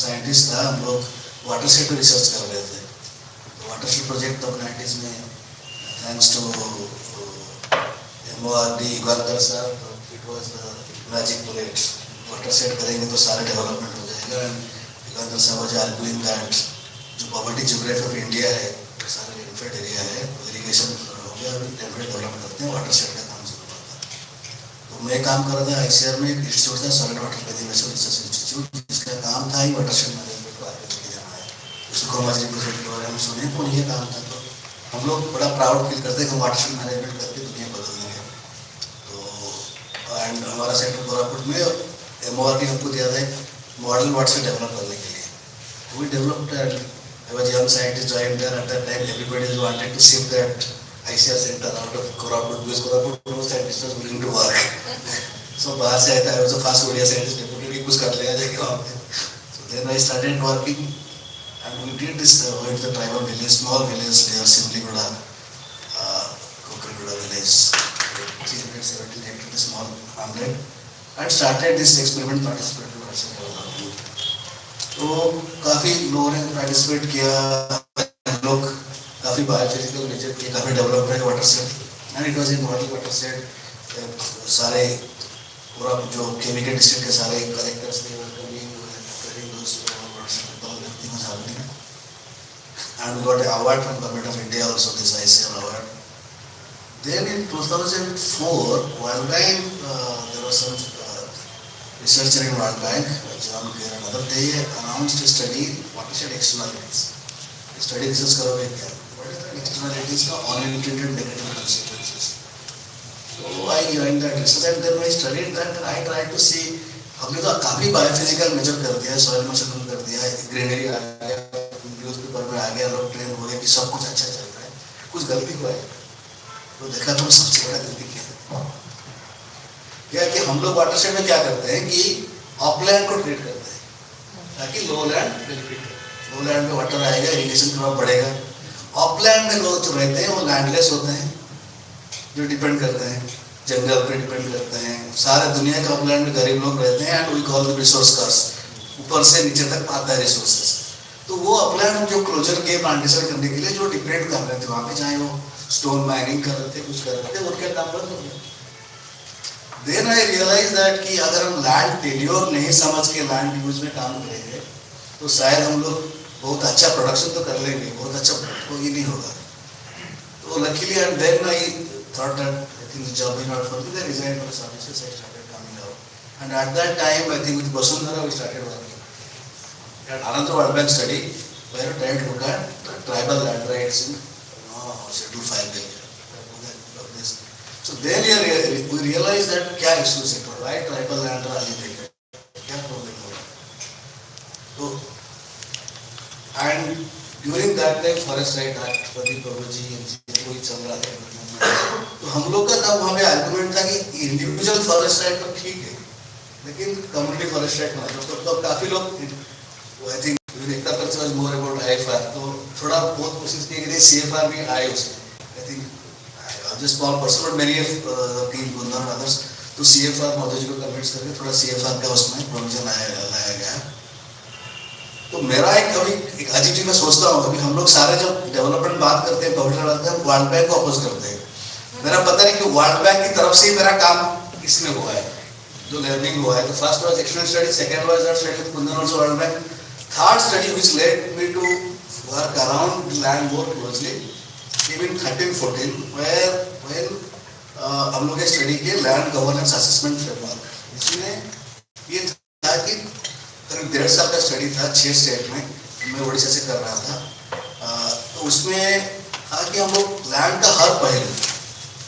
S6: साइंटिस्ट था, हम लोग वाटर शेड पे रिसर्च कर रहे थे। तो water shade project of 90s में thanks to MORD Golkar sir, it was the magic bullet. Watershed करेंगे तो सारे डेवलपमेंट हो जाएगा। And Golkar sir was arguing that जो पॉवर्टी जियोग्राफी ऑफ इंडिया है, सारे रेनफेड एरिया है, इरिगेशन हो गया, अभी रेनफेड डेवलप करते हैं, वाटर शेड का काम शुरू होता है। तो मैं काम कर रहा था ICR में, एक इंस्टीट्यूट था solid water conservation research institute, जिसका काम था ही वाटर शेड मैनेजमेंट को आगे लेके जाना है। उसको मजरी प्रोजेक्ट के बारे में सुने, तो ये काम था। तो हम लोग बड़ा प्राउड फील करते हैं कि वाटर शेड मैनेजमेंट करके दुनिया बदल देंगे। तो एंड हमारा सेक्टर कोरापुट में MORD हमको दिया था मॉडल वाटर शेड डेवलप करने के लिए। We developed I was a young scientist joined there at that time. Everybody wanted to shift that ICR center out of Koraput because Koraput no scientist was willing to work. So बाहर से आया था, I was the first Odia scientist deputy, कुछ कर लेगा जाके वहाँ पे। So then I started working and we did this with the tribal village, small village near Simligoda, Kokrigoda village, 317 hectare small hamlet, and started this experiment participatory watershed development. तो काफ़ी लोगों ने पार्टिसिपेट किया, लोग काफ़ी बायोफिजिकल मेजर किए, काफ़ी development water set and it was in model water set. सारे पूरा जो केमिकल डिस्ट्रिक्ट के सारे कलेक्टर्स थे and we got an award from Government of India also, this ICR award. Then in 2004, World Bank, there was some researcher in World Bank, John Kerr and other, they announced a study, watershed externalities. Study research करोगे क्या? What is the externalities का unintended negative consequences? So I joined that research and then I studied that and I tried to see, हमने तो काफी biophysical major कर दिया, soil motion कर दिया, ग्रीनरी आ गया, न्यूज़पेपर में आ गया, लोग ट्रेन हो गए कि सब कुछ अच्छा चल रहा है, कुछ गलती हुआ है। तो देखा तो सबसे बड़ा गलती क्या कि हम लोग वाटरशेड में क्या करते हैं कि अपलैंड को ट्रीट करते हैं ताकि लो लैंड बेनिफिट करे। लो लैंड में वाटर आएगा, इरिगेशन थोड़ा बढ़ेगा। अपलैंड में लोग जो रहते हैं वो लैंडलेस होते हैं, जो डिपेंड करते हैं, जंगल पे डिपेंड करते हैं। सारे दुनिया का अपलैंड में गरीब लोग रहते हैं and we call the resource curse, ऊपर से नीचे तक आता है रिसोर्सेस। तो वो अपलैंड जो क्लोजर के प्लांटेशन करने के लिए जो डिपेंड कर रहे थे वहाँ पे, चाहे वो स्टोन माइनिंग कर रहे थे, कुछ कर रहे थे, उनके काम बंद हो गया। Then I realized that कि अगर हम लैंड टेन्योर नहीं समझ के लैंड यूज में काम करेंगे तो शायद हम लोग बहुत अच्छा प्रोडक्शन तो कर लेंगे, बहुत अच्छा कोई नहीं होगा। तो luckily and then I thought that I think the job is not for me. I resigned from the services. I started coming out, and at that time I think with Basundhara we started working. And another World Bank study where we tried to look at the tribal land rights in Schedule 5 area. So then we realized that क्या issues है, right? Tribal land वाली देखा, क्या problem हो रहा है। तो and during that time forest right act Pradeep बाबू जी कोई चल रहा है, तो हम लोग का तब हमें आर्गुमेंट था कि इंडिविजुअल फॉरेस्ट राइट तो ठीक है लेकिन कम्युनिटी फॉरेस्ट राइट ना। तो काफी लोग आई थिंक एकता पर वाज मोर अबाउट IFR, तो थोड़ा बहुत कोशिश की कि CFR भी आए उसमें। I think just small person but many of the team Gundar and others तो CFR मोदी जी को कन्विंस करके थोड़ा CFR का उसमें प्रोविजन लाया गया। तो मेरा एक अजीब चीज मैं सोचता हूँ, अभी हम लोग सारे जब डेवलपमेंट बात करते हैं, पब्लिक बात करते हैं, वर्ल्ड बैंक को अपोज करते हैं। मेरा पता नहीं कि वर्ल्ड बैंक की तरफ से ही मेरा काम इसमें हुआ है, जो लर्निंग हुआ है। तो first was external study, second was that study with Kundan also World Bank, third study which led me to work around land more closely even 13-14 where when हम लोग स्टडी किए लैंड गवर्नेंस असेसमेंट फ्रेमवर्क। इसमें ये था कि करीब 1.5 साल का स्टडी था, 6 स्टेट में, मैं उड़ीसा से कर रहा था। तो उसमें था कि हम लोग लैंड का हर पहलू,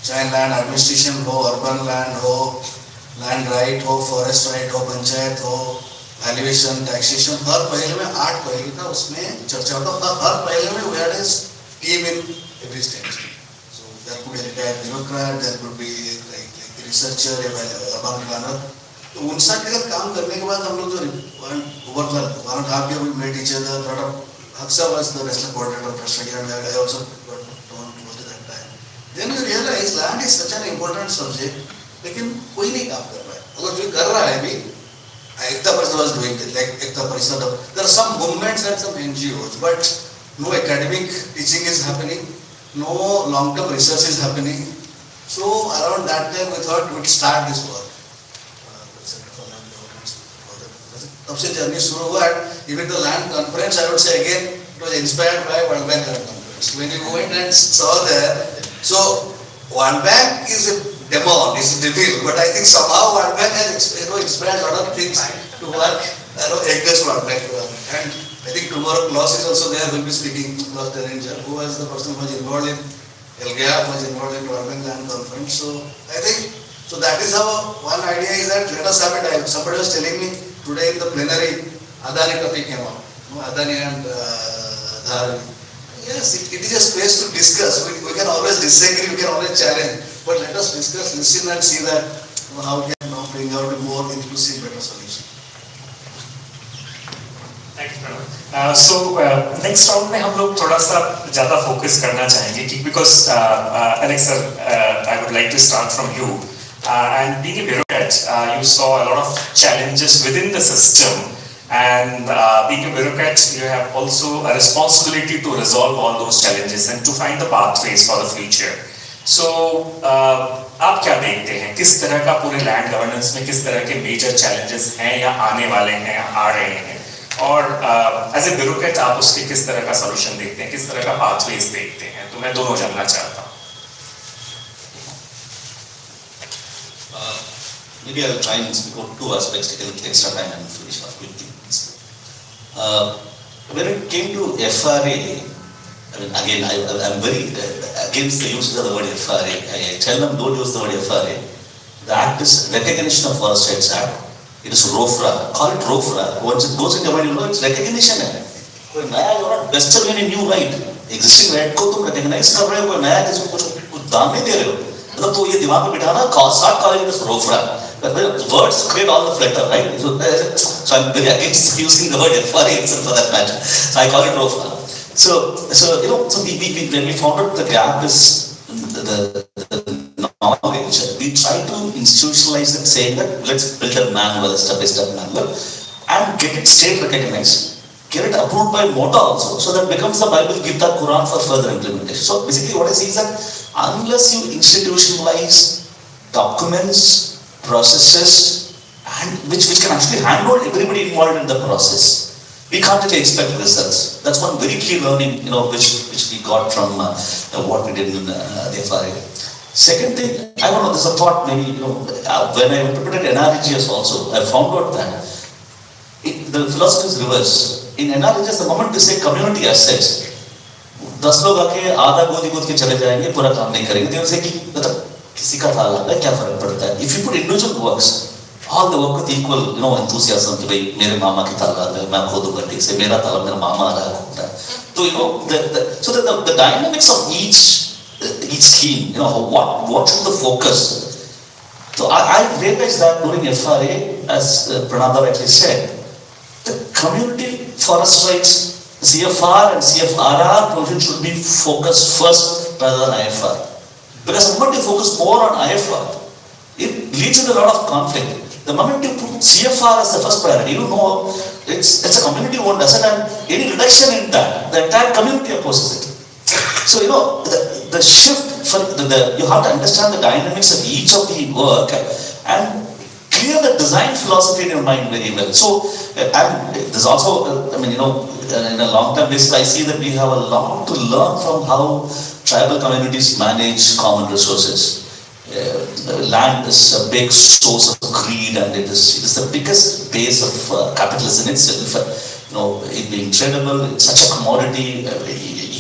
S6: चाहे लैंड एडमिनिस्ट्रेशन हो, अर्बन लैंड हो, लैंड राइट हो, फॉरेस्ट राइट हो, पंचायत हो, वैल्यूएशन, टैक्सेशन, हर पहले में 8 पहलू था, उसमें चर्चा होता। हर पहले में we had a team in every stage. So there could be a retired bureaucrat, there could be like researcher, a urban planner. तो उन सब के साथ काम करने के बाद हम लोग जो over 1.5 years we met each other. Lot of Haksha was the national coordinator of Trust Again, and I also got known close to that time. Then we realized land is such an important subject, लेकिन कोई नहीं काम कर रहा है। अगर जो कर रहा है भी, Ekta Parishad was doing it, like Ekta Parishad. There are some movements and some NGOs, but no academic teaching is happening, no long-term research is happening. So around that time we thought we would start this work. तब से journey शुरू हुआ है। Even the land conference, I would say again, it was inspired by World Bank land conference. When you went and saw there, so World Bank is a demon, is a devil, but I think somehow World Bank has inspired a lot of things to work against World Bank. And I think tomorrow Klaus is also there, will be speaking, Klaus Derringer, who was the person who was involved in LGAP, was involved in World Bank land conference. So I think, so that is how one idea is that let us have it. Somebody was telling me today in the plenary, Adani topic came out, Adani and Dharavi. Yes, it is a space to discuss. We can always disagree, we can always challenge, but let us discuss, listen and see that how we can now bring out a more inclusive, better solution.
S1: Thanks, Pranav. So next round में हम लोग थोड़ा सा ज़्यादा focus करना चाहेंगे कि because Alex sir, I would like to start from you. And being a bureaucrat, you saw a lot of challenges within the system. And being a bureaucrat, you have also a responsibility to resolve all those challenges and to find the pathways for the future. So, आप क्या देखते हैं किस तरह का पूरे land governance में किस तरह के मेजर चैलेंजेस हैं या आने वाले हैं या आ रहे हैं और एज ए ब्यूरोक्रेट आप उसके किस तरह का सॉल्यूशन देखते हैं किस तरह का पाथवेज देखते हैं तो मैं दोनों जानना चाहता हूँ.
S4: Maybe I will try and speak about two aspects, take a little extra time and finish off quickly. When it came to FRA, I mean, again, I'm very against the usage of the word FRA. I tell them don't use the word FRA. The act is Recognition of Forest Rights Act. It is ROFRA. Call it ROFRA. Once it goes into your mind, you know it's recognition. कोई नया you are not vested in a new right. Existing right को तुम recognize कर रहे हो कोई नया किसी को कुछ दाम नहीं दे रहे हो. मतलब तो ये दिमाग में बिठाना start calling it as ROFRA. The words create all the flutter, right? So I'm very against using the word FRA itself for that matter. So I call it ROFRA. So you know, so when we found out the gap is the knowledge, we try to institutionalize it, saying that let's build a manual, a step-by-step manual, and get it state recognized, get it approved by MOTA also, so that becomes the Bible, Gita, Quran for further implementation. So basically, what I see is that unless you institutionalize documents, processes, and which can actually handle everybody involved in the process, we can't really expect results. That's one very key learning, you know, which we got from what we did in the FRA. Second thing, I don't know, there's a thought maybe, you know, when I interpreted NREGS also, I found out that the philosophy is reverse. In NREGS, the moment you say community assets, 10 लोग आके आधा गोद के चले जाएंगे, पूरा काम नहीं करेंगे. They will say कि मतलब किसी का तालाब है, क्या फर्क पड़ता है? If you put individual works, all the work with equal, you know, enthusiasm कि भाई मेरे मामा की तालाब है, मैं खोदूंगा ठीक से, मेरा तालाब मेरा मामा आ रहा है. So you know, so the dynamics of each scheme, you know, what should the focus? So I realized that during FRA, as Pranav rightly said, the community forest rights, CFR and CFRR provision should be focused first rather than IFR. Because the moment you focus more on IFR, it leads to a lot of conflict. The moment you put CFR as the first priority, you know it's a community-owned asset, and any reduction in that, the entire community opposes it. So you know the shift for you have to understand the dynamics of each of the work and clear the design philosophy in your mind very well. So and there's also I mean, you know, in a long-term basis, I see that we have a lot to learn from how tribal communities manage common resources. Land is a big source of greed, and it is the biggest base of capitalism itself. You know, it being tradable, it's such a commodity.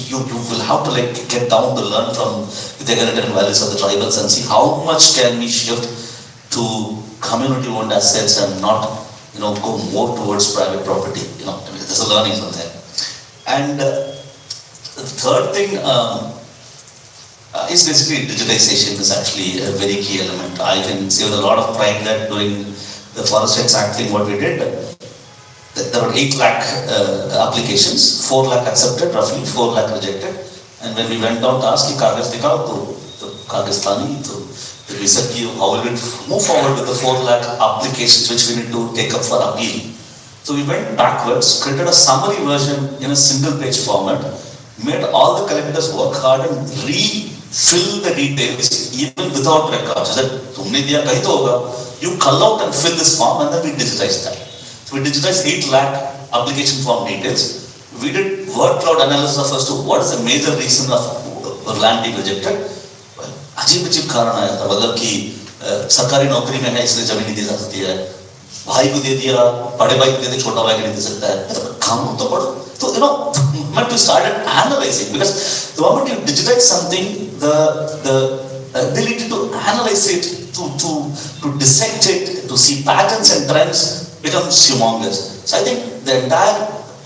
S4: You will have to like get down to learn from the agrarian values of the tribals and see how much can we shift to community-owned assets and not go more towards private property. I mean, there's a learning from there. And the third thing is basically digitization is actually a very key element. I can say with a lot of pride that doing the Forest Rights Act thing, what we did, there were 8 lakh applications, 4 lakh accepted, roughly 4 lakh rejected. And when we went down to ask, Kagaz dikao, to Kagistani, then we said, how will we move forward with the 4 lakh applications which we need to take up for appeal? So we went backwards, created a summary version in a single page format, made all the collectors work hard and refill the details even without records. So that tumne diya kahi to hoga, you cull out and fill this form and then we digitize that. So we digitized 8 lakh application form details. We did word cloud analysis of as to what is the major reason of land being rejected. अजीब अजीब कारण आया था, मतलब कि सरकारी नौकरी में है इसलिए जमीन नहीं दे सकती है, भाई को दे दिया, बड़े भाई को दे दिया, छोटा भाई को नहीं दे सकता है, मतलब काम तो पढ़ो. So when we started analyzing, because the moment you digitize something, the ability to analyze it, to dissect it, to see patterns and trends becomes humongous. So I think the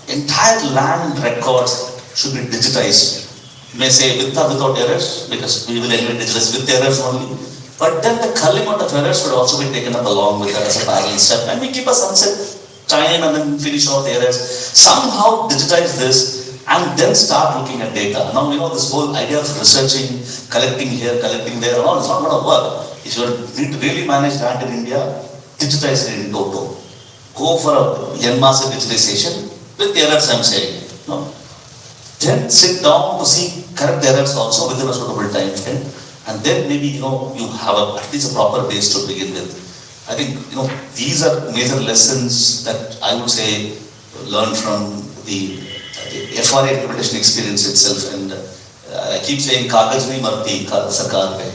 S4: entire land records should be digitized. You may say with or without errors, because we will anyway digitize with errors only. But then the culling out of errors should also be taken up along with that as a parallel step. And we keep a sunset time and then finish off the errors. Somehow digitize this and then start looking at data. Now, this whole idea of researching, collecting here, collecting there, all, it's not going to work. If you need to really manage land in India, digitize it in toto. Go for a en masse digitization with errors, I'm saying. Then sit down to see correct errors also within a suitable time frame, and then maybe you have at least a proper base to begin with. I think these are major lessons that I would say learned from the FRA implementation experience itself. And I keep saying kagaz nahi marti sarkar pe,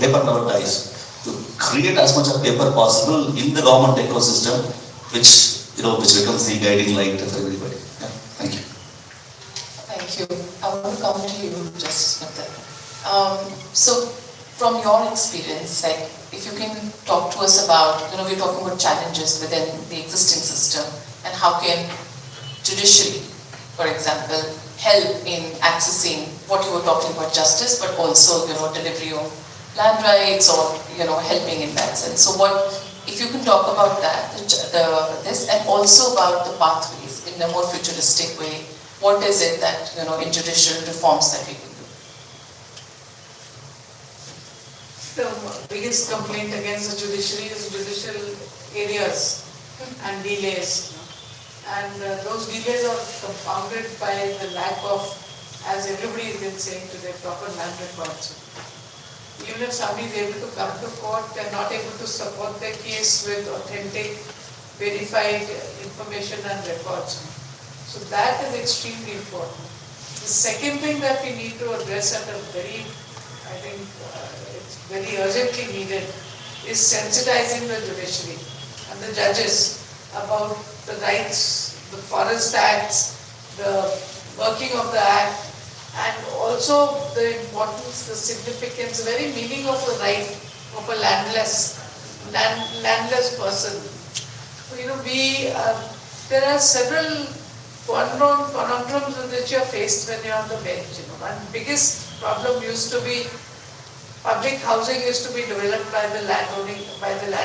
S4: paper never dies. To create as much of paper possible in the government ecosystem, which becomes the guiding light for everybody. Yeah. Thank you.
S2: Thank you. I want to come to you, Justice Mittal. So, from your experience, if you can talk to us about, we're talking about challenges within the existing system, and how can judiciary, for example, help in accessing what you were talking about, justice, but also, delivery of land rights, or, helping in that sense. So if you can talk about that, this, and also about the pathways in a more futuristic way, what is it that, in judicial reforms that we can do?
S3: The biggest complaint against the judiciary is judicial areas and delays. And those delays are compounded by the lack of, as everybody has been saying today, proper land records. Even if somebody is able to come to court, they are not able to support their case with authentic, verified information and records. So that is extremely important. The second thing that we need to address at a very, I think, it's very urgently needed, is sensitizing the judiciary and the judges about the rights, the forest acts, the working of the act, and also the importance, the significance, the very meaning of the right of a landless person. There are several conundrums with which you are faced when you are on the bench. One biggest problem used to be public housing used to be developed by the land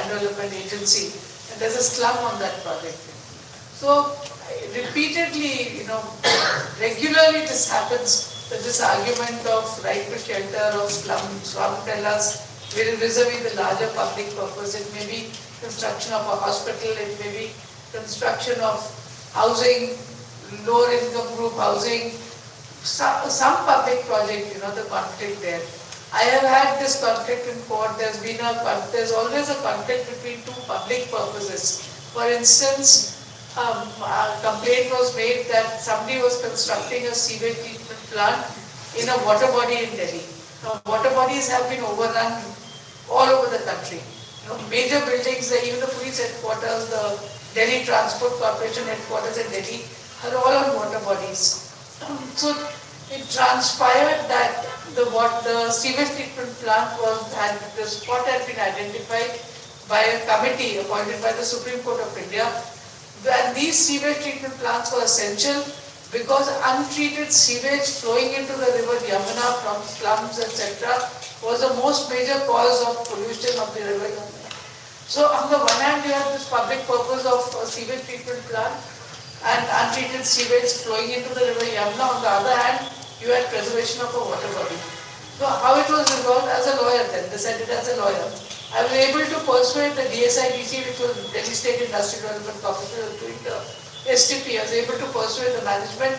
S3: development agency, and there's a slum on that project. So repeatedly, regularly this happens. There's this argument of right to shelter, of slum villas, vis-a-vis the larger public purpose. It may be construction of a hospital, it may be construction of housing, lower income group housing, some public project, the conflict there. I have had this conflict in court. There's always a conflict between two public purposes. For instance, a complaint was made that somebody was constructing a sewage treatment plant in a water body in Delhi. Now, water bodies have been overrun all over the country. Major buildings, even the police headquarters, the Delhi Transport Corporation headquarters in Delhi, are all on water bodies. So it transpired that the sewage treatment plant the spot had been identified. by a committee appointed by the Supreme Court of India. And these sewage treatment plants were essential because untreated sewage flowing into the river Yamuna from slums, etc., was the most major cause of pollution of the river Yamuna. So on the one hand, you have this public purpose of a sewage treatment plant and untreated sewage flowing into the river Yamuna. On the other hand, you had preservation of a water body. So how it was resolved as a lawyer then, decided as a lawyer. I was able to persuade the DSIDC, which was Delhi State Industrial Development Corporation, was doing the STP. I was able to persuade the management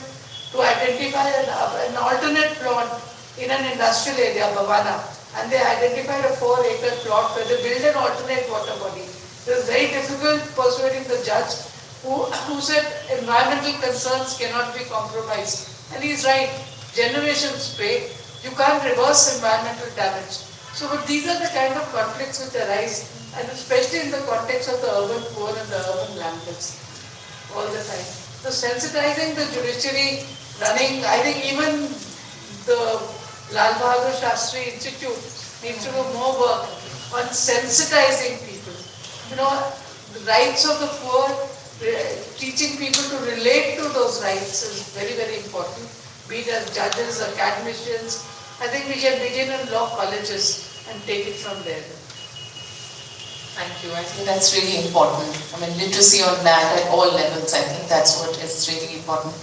S3: to identify an alternate plot in an industrial area, Bhavana. And they identified a 4-acre plot where they built an alternate water body. It was very difficult persuading the judge who said environmental concerns cannot be compromised. And he's right, generations pay. You can't reverse environmental damage. So, but these are the kind of conflicts which arise, and especially in the context of the urban poor and the urban landlords, all the time. So, sensitizing the judiciary, running, I think even the Lal Bahadur Shastri Institute needs to do more work on sensitizing people. You know, the rights of the poor, teaching people to relate to those rights is very, very important. Be it as judges, academicians. I think we can begin in law colleges and take it from there.
S2: Thank you. I think that's really important. I mean, literacy on land at all levels, I think that's what is really important.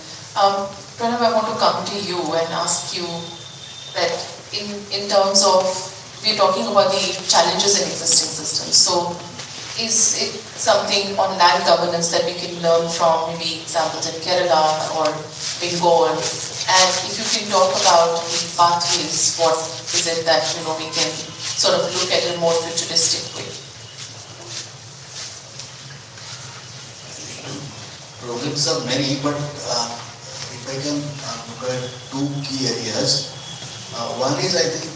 S2: Pranav, I want to come to you and ask you that in terms of, we're talking about the challenges in existing systems. So, is it something on land governance that we can learn from, maybe examples in Kerala or Bengal? And if you can talk about the pathways, what is it that we can sort of look at in a more futuristic way?
S6: Problems are many, but if I can look at two key areas. One is, I think,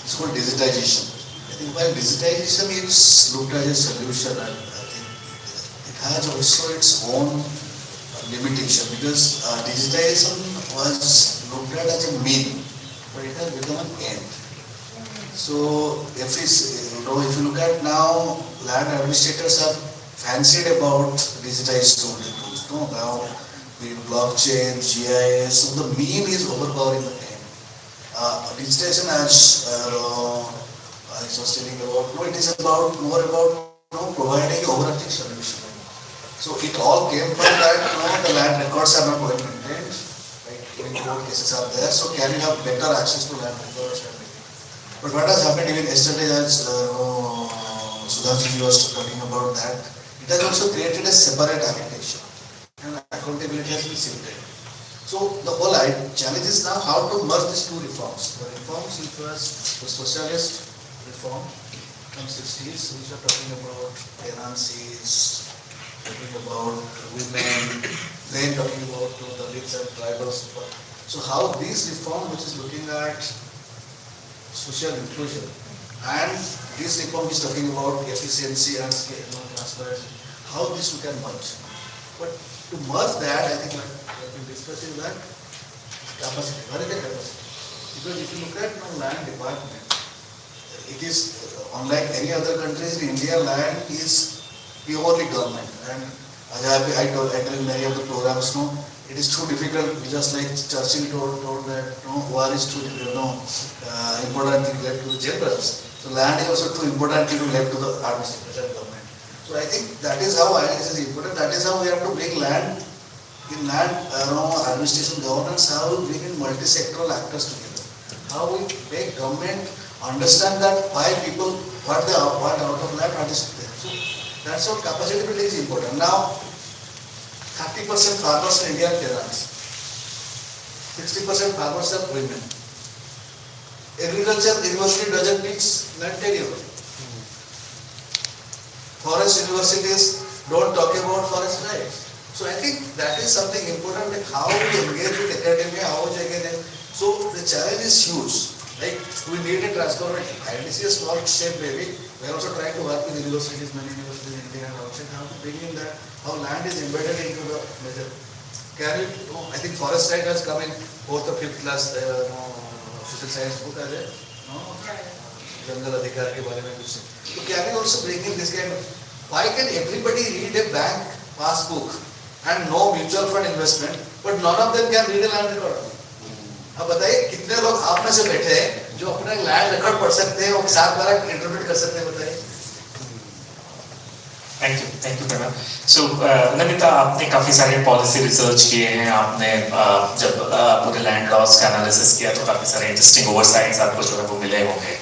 S6: it's called digitization. I think while digitization is looked at as a solution, I think it has also its own limitation, because digitization was looked at as a mean, but it has become an end. So if you look at now, land administrators are fancied about digitized tools. Now the blockchain, GIS, so the mean is overpowering the end. Digitization, as I was telling about, it is more about providing an overarching solution. So it all came from that, the land records are not well maintained, right? Even court cases are there, so can you have better access to land records and everything. But what has happened even yesterday, as Sudhanshu was talking about that, it has also created a separate application, and accountability has been simulated. So the whole challenge is now how to merge these two reforms. The reforms which was the socialist reform from 60s, which are talking about tenancies, talking about women, then talking about the Dalits and tribals. So how this reform, which is looking at social inclusion, and this reform is talking about efficiency and transparency, how this we can merge. But to merge that, I think what we are discussing that capacity. What is the capacity? Because if you look at land department, it is unlike any other countries in India, land is purely government. And as I told in many of the programs, it is too difficult. Just like Churchill told that war is too important thing left to the generals. So land is also too important thing left to the administration government. So I think that is how ILS is important. That is how we have to bring land in land administration governance. How we bring in multi-sectoral actors together. How we make government understand that why people what they want out of land, what is there. So that's how capacity building is important. Now, 30% farmers in India are tenants. 60% farmers are women. Agriculture university doesn't teach land tenure. Forest universities don't talk about forest rights. So I think that is something important, like how we engage with academia, how we engage. So the challenge is huge. Like we need a transformation. IDC is a small shape maybe. We are also trying to work with universities, many universities in India and outside, how to bring in that, how land is embedded into the measure. Can you, I think forest right has come in both the 5th class social science book as a Jungle Adhikar के बारे में कुछ So can we also bring in this kind of, why can everybody read a bank passbook and know mutual fund investment, but none of them can read a land record? अब बताइए कितने लोग आप में से बैठे हैं जो अपना लैंड रिकॉर्ड पढ़ सकते हैं और 7 बार इंटरप्रेट कर सकते हैं, बताइए.
S1: Thank you madam. So Namita, आपने काफी सारे पॉलिसी रिसर्च किए हैं. आपने जब पूरे लैंड लॉज का एनालिसिस किया तो काफी सारे इंटरेस्टिंग ओवरसाइट्स आपको जो है वो मिले होंगे.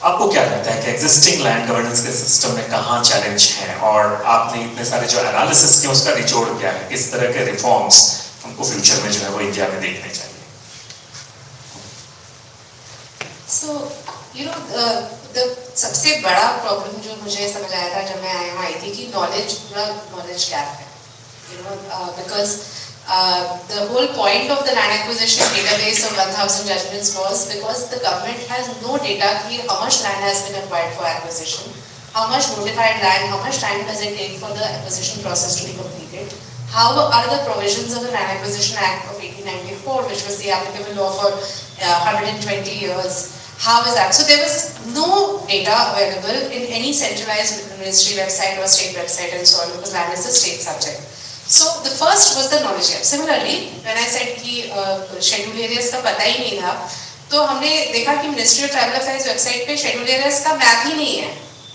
S1: आपको क्या लगता है कि एग्जिस्टिंग लैंड गवर्नेंस के सिस्टम में कहाँ चैलेंज है, और आपने इतने सारे जो एनालिसिस किए उसका निचोड़ क्या है? किस तरह के रिफॉर्म्स हमको फ्यूचर में जो है वो इंडिया में देखने चाहिए?
S5: So, you know, the सबसे बड़ा प्रॉब्लम जो मुझे समझ आया था जब मैं यहाँ आई थी कि नॉलेज गैप है. You know, because the whole point of the land acquisition database of 1000 judgments was because the government has no data कि how much land has been acquired for acquisition, how much notified land, how much time does it take for the acquisition process to be completed, how are the provisions of the Land Acquisition Act of 1894, which was the applicable law for 120 years, how is that? So there was no data available in any centralized ministry website or state website and so on, because land is a state subject. So the first was the knowledge gap. Similarly, when I said कि scheduled areas का पता ही नहीं था, तो हमने देखा कि Ministry of Tribal Affairs website पे scheduled areas का मैप ही नहीं है.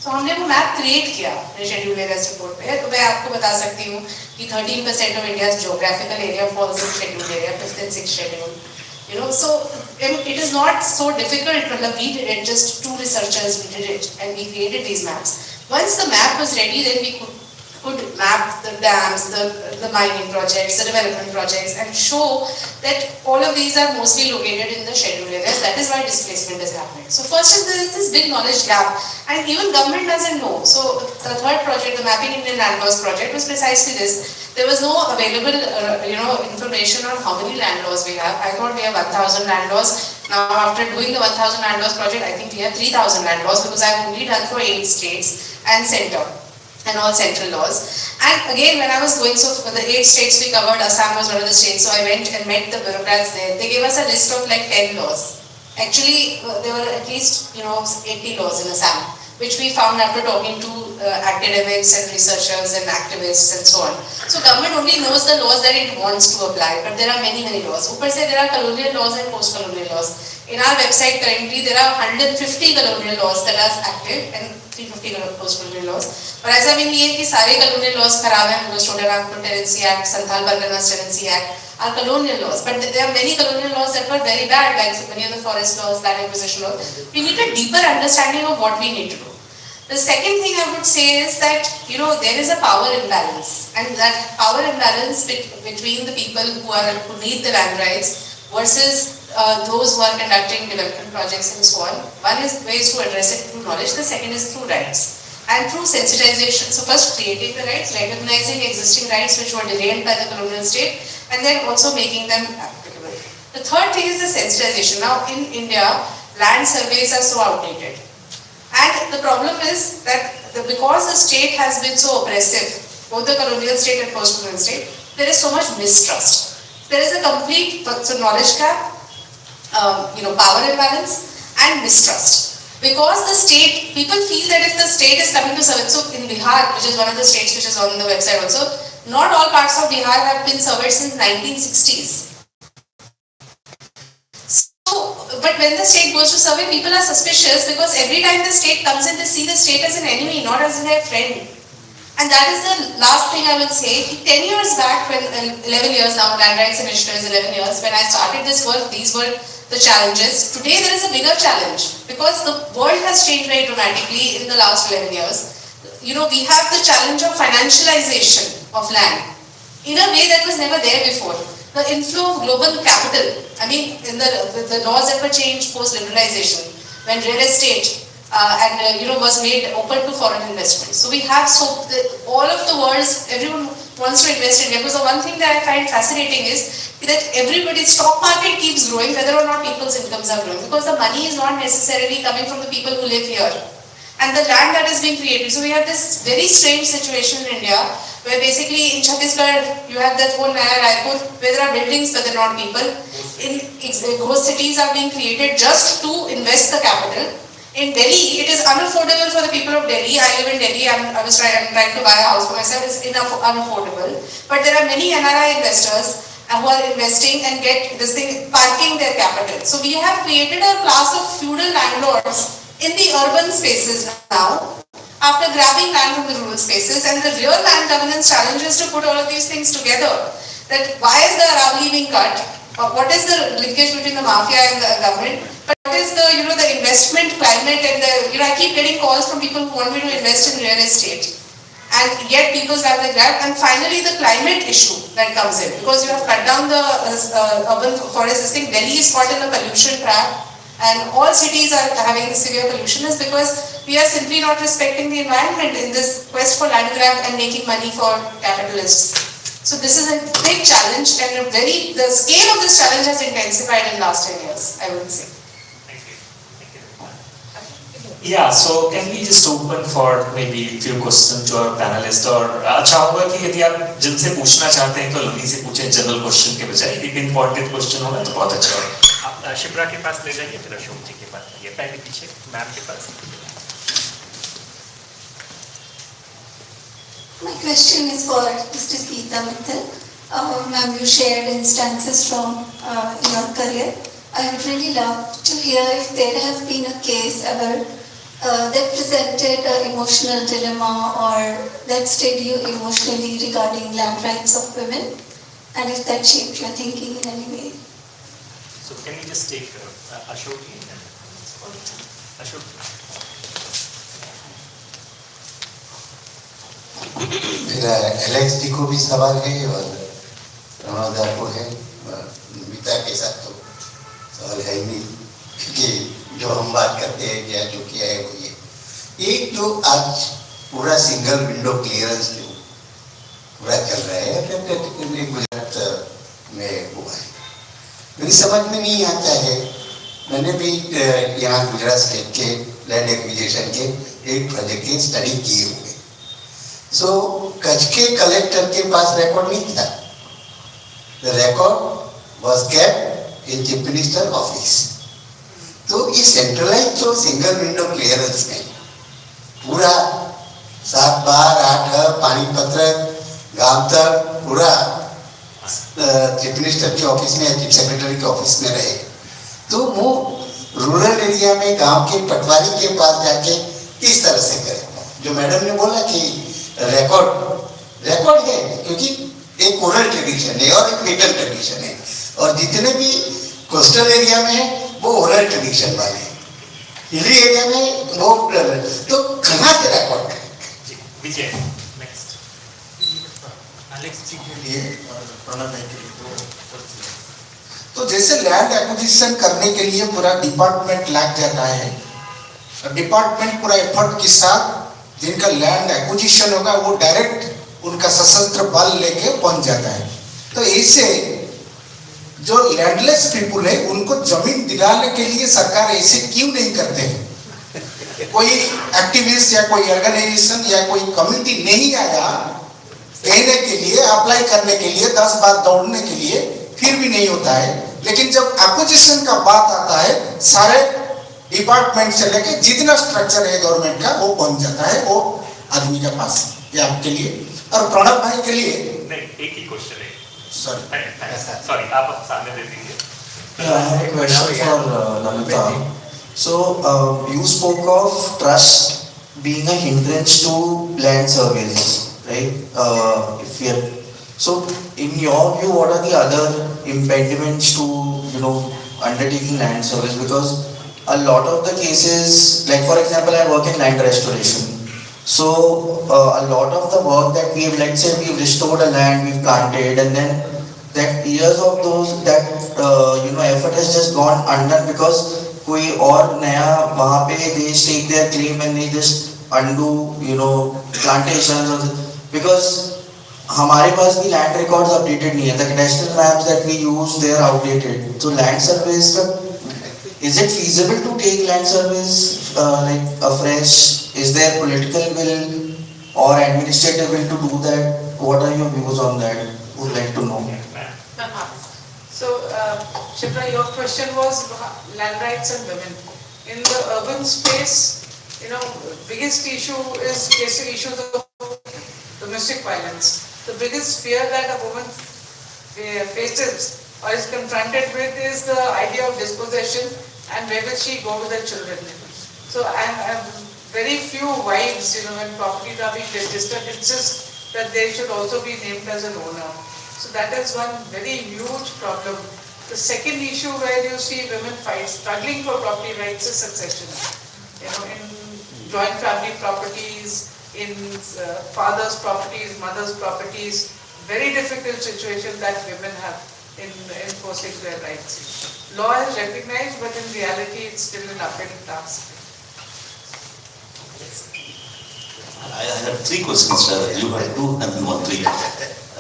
S5: तो हमने वो मैप क्रिएट किया scheduled areas report पे. तो मैं आपको बता सकती हूँ कि 13% of India's geographical area falls in scheduled area, 5th and 6th schedule. You know, so it is not so difficult. We did it, just 2 researchers, we did it, and we created these maps. Once the map was ready, then we could map the dams, the mining projects, the development projects, and show that all of these are mostly located in the scheduled areas. That is why displacement is happening. So first is there is this big knowledge gap, and even government doesn't know. So the third project, the Mapping Indian Land Laws project, was precisely this. There was no available, information on how many land laws we have. I thought we have 1,000 land laws. Now, after doing the 1,000 land laws project, I think we have 3,000 land laws, because I have only done for 8 states and center, and all central laws. And again, when I was going, so for the 8 states we covered, Assam was one of the states, so I went and met the bureaucrats there. They gave us a list of like 10 laws. Actually, there were at least 80 laws in Assam, which we found after talking to academics and researchers and activists and so on. So government only knows the laws that it wants to apply, but there are many laws. Upar se there are colonial laws and post-colonial laws. In our website currently there are 150 colonial laws that are active and 350 post-colonial laws. पर ऐसा भी नहीं है कि सारे colonial laws खराब हैं. Stodder Act, Tenancy Act, Santhal Parganas Tenancy Act are colonial laws, but there are many colonial laws that were very bad, like many of the forest laws, land acquisition laws. We need a deeper understanding of what we need to do. The second thing I would say is that there is a power imbalance, and that power imbalance between the people who need the land rights versus those who are conducting development projects and so on. One is ways to address it through knowledge. The second is through rights and through sensitization. So first creating the rights, recognizing existing rights which were derailed by the colonial state, and then also making them applicable. The third thing is the sensitization. Now in India, land surveys are so outdated. And the problem is that because the state has been so oppressive, both the colonial state and post-colonial state, there is so much mistrust. There is a complete knowledge gap, power imbalance and mistrust. Because the state, people feel that if the state is coming to survey, so in Bihar, which is one of the states which is on the website also, not all parts of Bihar have been surveyed since 1960s. But when the state goes to survey, people are suspicious because every time the state comes in, they see the state as an enemy, not as their friend. And that is the last thing I would say. 10 years back, when 11 years now, Land Rights Initiative is 11 years, when I started this work, these were the challenges. Today there is a bigger challenge because the world has changed very dramatically in the last 11 years. We have the challenge of financialization of land in a way that was never there before. The inflow of global capital, in the laws that were changed post-liberalization, when real estate was made open to foreign investment. So we have all of the world's, everyone wants to invest in India. Because the one thing that I find fascinating is that everybody's stock market keeps growing whether or not people's incomes are growing, because the money is not necessarily coming from the people who live here and the land that is being created. So we have this very strange situation in India, where basically in Chhattisgarh you have that whole Naya Raipur where there are buildings but there are not people. Ghost cities are being created just to invest the capital, In Delhi, it is unaffordable for the people of Delhi. I live in Delhi. I'm trying to buy a house for myself. It's unaffordable. But there are many NRI investors who are investing and get this thing, parking their capital. So we have created a class of feudal landlords in the urban spaces now, after grabbing land from the rural spaces. And the real land governance challenge is to put all of these things together. That why is the Aravali being cut? What is the linkage between the mafia and the government? What is the the investment climate and the I keep getting calls from people who want me to invest in real estate, and yet people's land they grab. And finally the climate issue that comes in, because you have cut down the urban forest. This thing, Delhi is caught in a pollution trap, and all cities are having severe pollution is because we are simply not respecting the environment in this quest for land grab and making money for capitalists. So this is a big challenge, and the scale of this challenge has intensified in last 10 years, I would say.
S1: Thank you. Yeah, so can we just open for maybe few questions to our panelists? और अच्छा होगा कि यदि आप जिनसे पूछना चाहते हैं तो लोगों से पूछें जनरल क्वेश्चन के बजाय, एक इम्पोर्टेंट क्वेश्चन होगा तो बहुत अच्छा होगा। आप शिप्रा के पास ले जाइए, फिर अशोक जी के पास आइए, पहले पीछे मैम के पास।
S7: My question is for Mr. Geeta Mittal. Ma'am, you shared instances from your career. I would really love to hear if there has been a case ever that presented an emotional dilemma or that stayed you emotionally regarding land rights of women, and if that shaped your thinking in any way.
S1: So can we just take Ashok ji? Ashok.
S8: मेरा Alex जी को भी सवाल है और रमणदा को है, नीता के साथ तो सवाल है ही नहीं, क्योंकि जो हम बात करते हैं या जो किया है वो ये एक जो आज पूरा सिंगल विंडो क्लियरेंस जो पूरा चल रहा है गुजरात में हुआ है, मेरी समझ में नहीं आता है। मैंने भी यहाँ गुजरात स्टेट के लैंड एक्विजिशन के एक प्रोजेक्ट की स्टडी की हुई। सो कच्छ के कलेक्टर के पास रिकॉर्ड नहीं था, the record was kept in chief minister office. तो इस सेंट्रलाइज जो सिंगल विंडो क्लियरेंस में पूरा 7 बार 8 पानीपत गांव तक पूरा चीफ मिनिस्टर के ऑफिस में, चीफ सेक्रेटरी के ऑफिस में रहे, तो वो रूरल एरिया में गांव के पटवारी के पास जाके किस तरह से करे। जो मैडम ने बोला कि रिकॉर्ड है, क्योंकि एक ओरल ट्रेडिशन है और एक रिटन ट्रेडिशन है, और जितने भी कोस्टल एरिया में है वो ओरल ट्रेडिशन वाले हैं, हिली एरिया में वो तो कहाँ से रिकॉर्ड करें।
S1: विजय नेक्स्ट, एलेक्स जी के लिए और प्रणव भाई के लिए।
S9: तो जैसे लैंड एक्विजिशन करने के लिए पूरा डिपार्टमेंट लग जाता है, डिपार्टमेंट पूरा एफर्ट के साथ जिनका लैंड एक्विजिशन होगा वो डायरेक्ट उनका सशस्त्र बल लेके पहुंच जाता है। तो इससे जो लैंडलेस पीपुल है उनको जमीन दिलाने के लिए सरकार ऐसे क्यों नहीं करते हैं? कोई एक्टिविस्ट या कोई ऑर्गेनाइजेशन या कोई कम्युनिटी नहीं आया कहने के लिए, अप्लाई करने के लिए, 10 बार दौड़ने के लिए, फिर भी नहीं होता है। लेकिन जब एक्विजिशन का बात आता है सारे डिपार्टमेंट से लेके जितना स्ट्रक्चर है गवर्नमेंट का वो पहुंच जाता है वो आदमी के पास। ये आपके लिए और प्रणव भाई के लिए
S1: नहीं, एक ही क्वेश्चन है।
S9: सॉरी
S1: आप सामने दे दीजिए।
S10: I have a question for Namita. So you spoke of trust being a hindrance to land surveys, right? So in your view, what are the other impediments to undertaking land surveys? Because a lot of the cases, like for example, I work in land restoration. So a lot of the work that we've, let's say we've restored a land, we've planted, and then that years of effort has just gone undone because कोई और नया वहाँ पे they stake their claim and they just undo plantations, because हमारे पास भी land records updated नहीं है, the cadastral maps that we use they are outdated. So land surveys का, is it feasible to take land surveys like afresh? Is there political will or administrative will to do that? What are your views on that? Would like to know.
S3: So, Shipra, your question was land rights and women. In the urban space, biggest issue is basic issues of domestic violence. The biggest fear that a woman faces or is confronted with is the idea of dispossession and where will she go with her children. So I have very few wives, when properties are being registered, insist that they should also be named as an owner. So that is one very huge problem. The second issue where you see women struggling for property rights is succession. In joint family properties, in father's properties, mother's properties, very difficult situation that women have in enforcing their rights. Law is recognized, but in reality it's still an uphill task.
S4: I had 3 questions, you had 2 and then 1 3.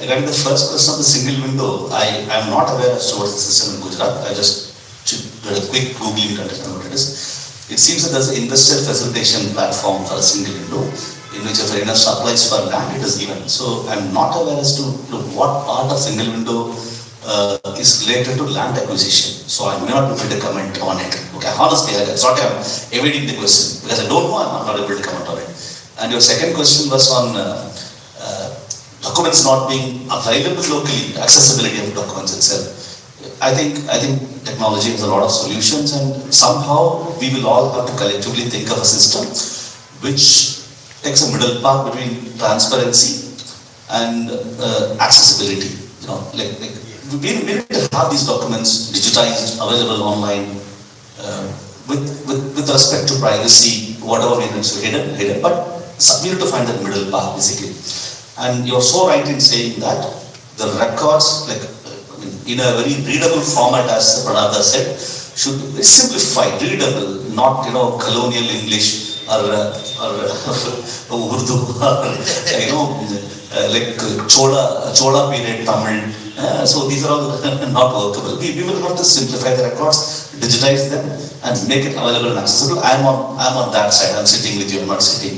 S4: Regarding the first question of the single window, I am not aware as to what is the system in Gujarat. I just did a quick Googling to understand what it is. It seems that there is an investor facilitation platform for a single window in which if an investor applies for land, it is given. So I am not aware as to what part of single window is related to land acquisition. So I may not be able to comment on it. Okay, honestly, that's what I am evading the question because I don't know. I am not able to comment on it. And your second question was on documents not being available locally, accessibility of documents itself. I think technology has a lot of solutions, and somehow we will all have to collectively think of a system which takes a middle path between transparency and accessibility. We need to have these documents digitized, available online, with respect to privacy, whatever we need to hidden, but we need to find that middle path basically. And you're so right in saying that the records, in a very readable format, as Pranada said, should be simplified, readable, not colonial English or Urdu or like Chola period Tamil. So these are all not workable. We will have to simplify the records, digitize them, and make it available and accessible. I'm on that side. I'm sitting with you. I'm not sitting.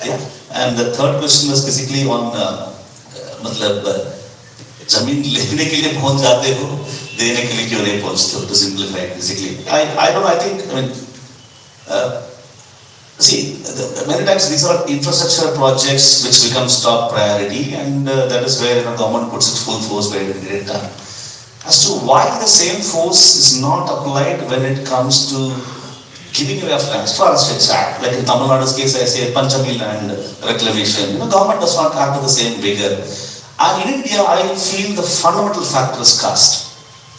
S4: Yeah. And the third question was basically on जमीन लेने के लिए पहुंच जाते हो, देने के लिए क्यों नहीं पहुंचते हो? To simplify it, basically. I don't know. I mean, see, many times these are infrastructure projects which becomes top priority, and that is where government puts its full force where it get done. As to why the same force is not applied when it comes to giving away of lands, for instance, like in Tamil Nadu's case, I say Panchami land reclamation. Government does not act with the same vigor. And in India, I feel the fundamental factor is caste.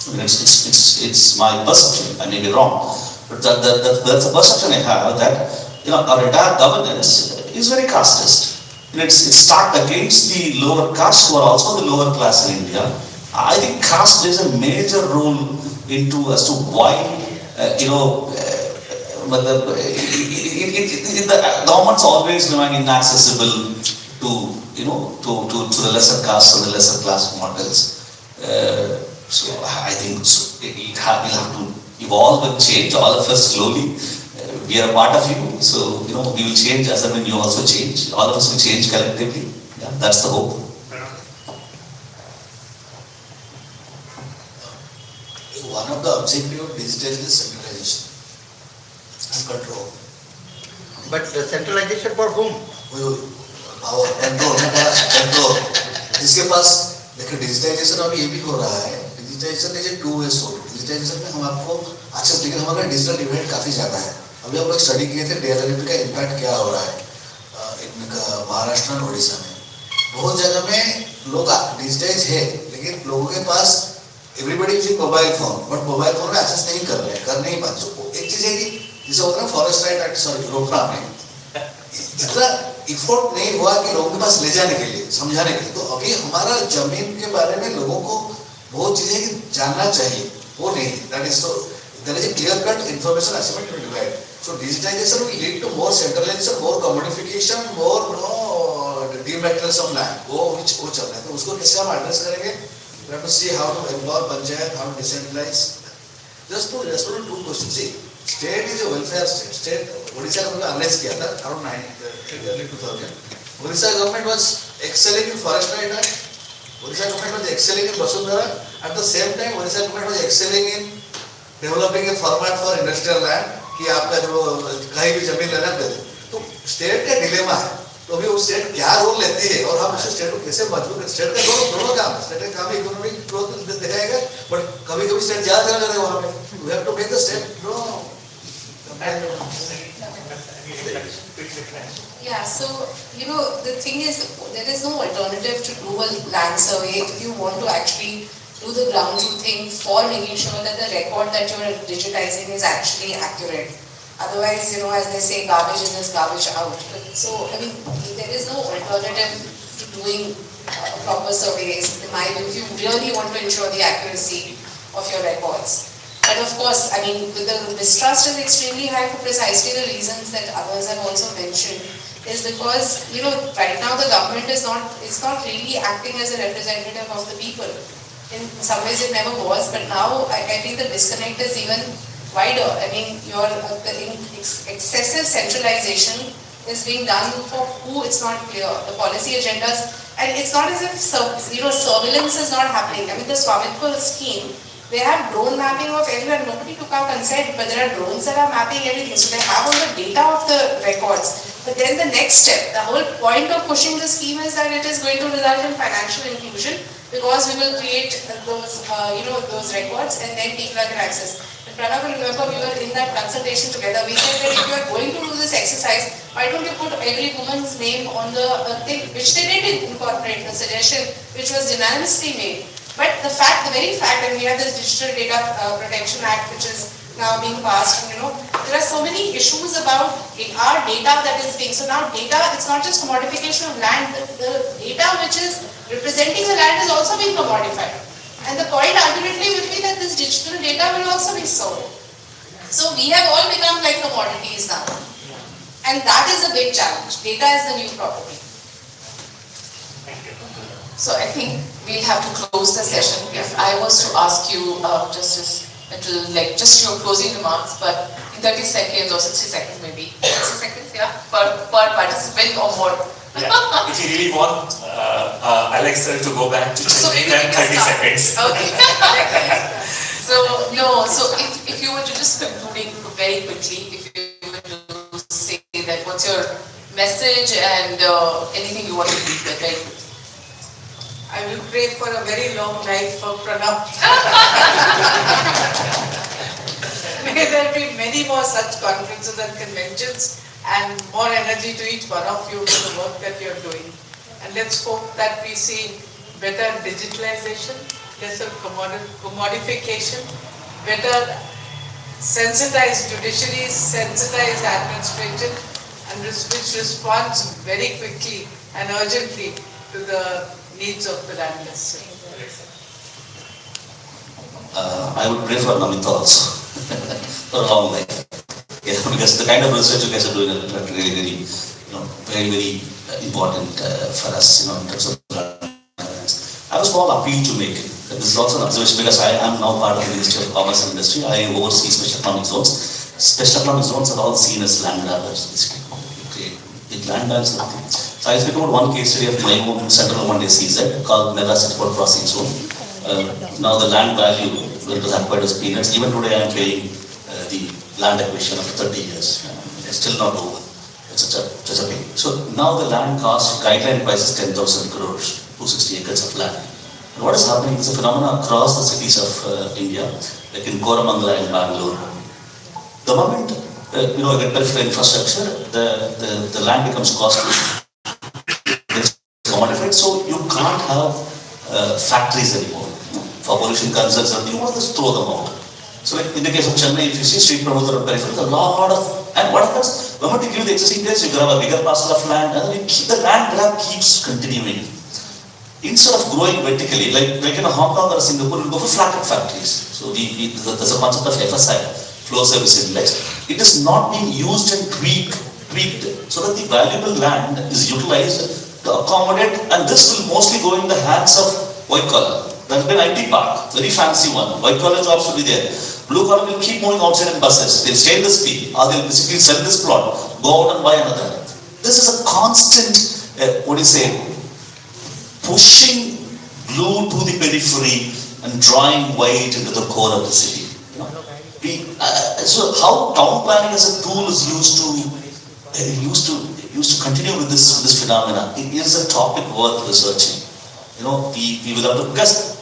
S4: It's my perception. I may be wrong, but that's a perception I have that our entire governance is very casteist. It's stacked against the lower caste who are also the lower class in India. I think caste plays a major role as to why the governments always remain inaccessible to the lesser caste or the lesser class models. So I think we'll have to evolve and change, all of us slowly. We are a part of you, so we will change as and when you also change. All of us will change collectively. Yeah, that's the hope.
S6: One of the objectives of digitization is centralization and control.
S11: But the centralization for whom?
S6: Power, control. इसके पास देखिए digitisation अभी ये भी हो रहा है. Digitization is a two way source. Digitization में हम आपको एक्सेस, लेकिन हमारा डिजिटल डिवाइड काफी ज्यादा है. अभी हम लोग स्टडी किए थे DLRP का इम्पैक्ट क्या हो रहा है महाराष्ट्र और उड़ीसा में. बहुत जगह में लोग डिजिटाइज है, लेकिन लोगों के पास everybody using mobile phone, but mobile phone में एक्सेस नहीं कर नहीं पाते. एक चीज है कि जैसे होता है फॉरेस्ट राइट एक्ट रोकना में इतना इफोर्ट नहीं हुआ कि लोगों के पास ले जाने के लिए, समझाने के लिए. तो अभी हमारा जमीन के बारे में लोगों को बहुत चीजें जानना चाहिए, वो नहीं. That is so there is a clear cut information assignment divide. So digitization will lead to more centralization, more commodification, more demetrics of land. वो चल रहा है. तो उसको कैसे हम एड्रेस करेंगे? We have to see how to empower panchayat, how to decentralize. Just to respond to two questions. See, state is a welfare state. State, Odisha government analyze किया था around early 2000. Odisha government was excelling in forest right act. Odisha government was excelling in Vasundhara. At the same time, Odisha government was excelling in developing a format for industrial land. कि आपका जो कहीं भी जमीन लेना दे, तो state का dilemma है। तो अभी वो स्टेट क्या रोल लेती है और हम उसे स्टेट को कैसे मजबूत, स्टेट का दोनों काम है, स्टेट का काम इकोनॉमिक ग्रोथ दिखाएगा, बट कभी कभी स्टेट ज्यादा चला जाएगा वहाँ पे, we have to make the state know.
S5: Yeah, so the thing is, there is no alternative to do a land survey if you want to actually do the ground truthing for making sure that the record that you are digitizing is actually accurate. Otherwise, as they say, garbage in is garbage out. So, I mean, there is no alternative to doing proper surveys, in my view, if you really want to ensure the accuracy of your records. But of course, I mean, the mistrust is extremely high for precisely the reasons that others have also mentioned, is because, right now the government is not really acting as a representative of the people. In some ways it never was, but now I think the disconnect is even wider. I mean, the excessive centralization is being done for who, it's not clear. The policy agendas, and it's not as if surveillance is not happening. I mean, the Swamitva scheme, they have drone mapping of everywhere. Nobody took our consent, but there are drones that are mapping everything. So they have all the data of the records. But then the next step, the whole point of pushing the scheme is that it is going to result in financial inclusion, because we will create those, those records, and then people can access. And Pranav will remember, we were in that consultation together. We said that if you are going to do this exercise, why don't you put every woman's name on the thing, which they did incorporate, the suggestion, which was unanimously made. But the very fact, and we have this Digital Data Protection Act, which is now being passed, there are so many issues about our data that is being, so now data, it's not just commodification of land, the data which is representing the land is also being commodified. And the point ultimately will be that this digital data will also be sold. So we have all become like commodities now. And that is a big challenge. Data is the new property.
S2: So I think we'll have to close the session. If I was to ask you just your closing remarks, but in 30 seconds or 60 seconds maybe, 60 seconds, yeah, per participant or more.
S1: Yeah. If you really want Alexa to go back to Chennai, then 30 seconds.
S2: Okay. So if you were to just concluding very quickly, if you were to say that, what's your message and anything you want to leave with very quickly?
S3: I will pray for a very long life for Pranav. May there be many more such conferences and conventions, and more energy to each one of you for the work that you're doing. And let's hope that we see better digitalization, lesser commodification, better sensitized judiciary, sensitized administration, and which responds very quickly and urgently to the needs of the landless.
S4: I would pray for Namita also, for a long life. Yeah, because the kind of research you guys are doing is really, very important for us, in terms of governance. I have a small appeal to make. This is also an observation because I am now part of the Ministry of Commerce and Industry. I oversee special economic zones. Special economic zones are all seen as land grabbers, basically. Okay, it land grabs nothing. So I speak about one case study of my own central one day CZ called Nevada Export Processing Zone. Now the land value it was acquired as peanuts. Even today I am paying the land acquisition after 30 years. It's still not over. It's such a pain. So now the land cost guideline price is 10,000 crores, 260 acres of land. And what is happening is a phenomenon across the cities of India, like in Koramangala and Bangalore. The moment you get peripheral infrastructure, the land becomes costly. Commodified, so you can't have factories anymore for pollution concerns. You want to just throw them out. So, like in the case of Chennai, if you see street promoter or peripheral, a lot of, and what happens? The moment you give the existing place, you grab a bigger parcel of land, and then the land grab keeps continuing. Instead of growing vertically, like in Hong Kong or Singapore, we go for flattened factories. So there's a concept of FSI, flow service index. It is not being used and tweaked so that the valuable land is utilized to accommodate, and this will mostly go in the hands of white collar. There's been IT park, very fancy one. White collar jobs will be there. Blue collar will keep moving outside in buses. They'll stay in this field, or they'll basically sell this plot, go out and buy another. This is a constant, pushing blue to the periphery and drawing white into the core of the city. So how town planning as a tool is used to continue with this phenomena. It is a topic worth researching. We will have to, because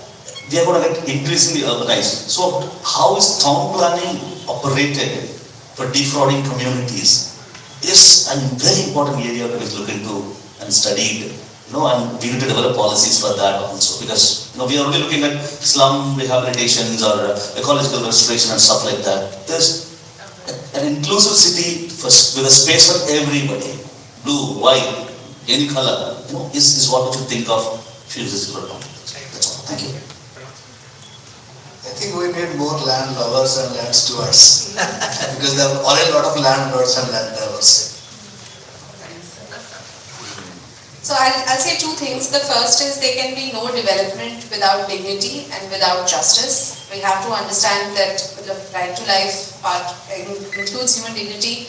S4: we are going to get increasingly urbanized. So how is town planning operated for defrauding communities is a very important area to be looked into and studied. And we need to develop policies for that also, because we are only looking at slum rehabilitations or ecological restoration and stuff like that. There's an inclusive city with a space for everybody, blue, white, any color, is what we should think of fuses for now. That's all. Thank you.
S6: I think we need more land lovers and land stewards because there are a lot of landlords and land lovers.
S5: So I'll say two things. The first is there can be no development without dignity and without justice. We have to understand that the right to life part includes human dignity.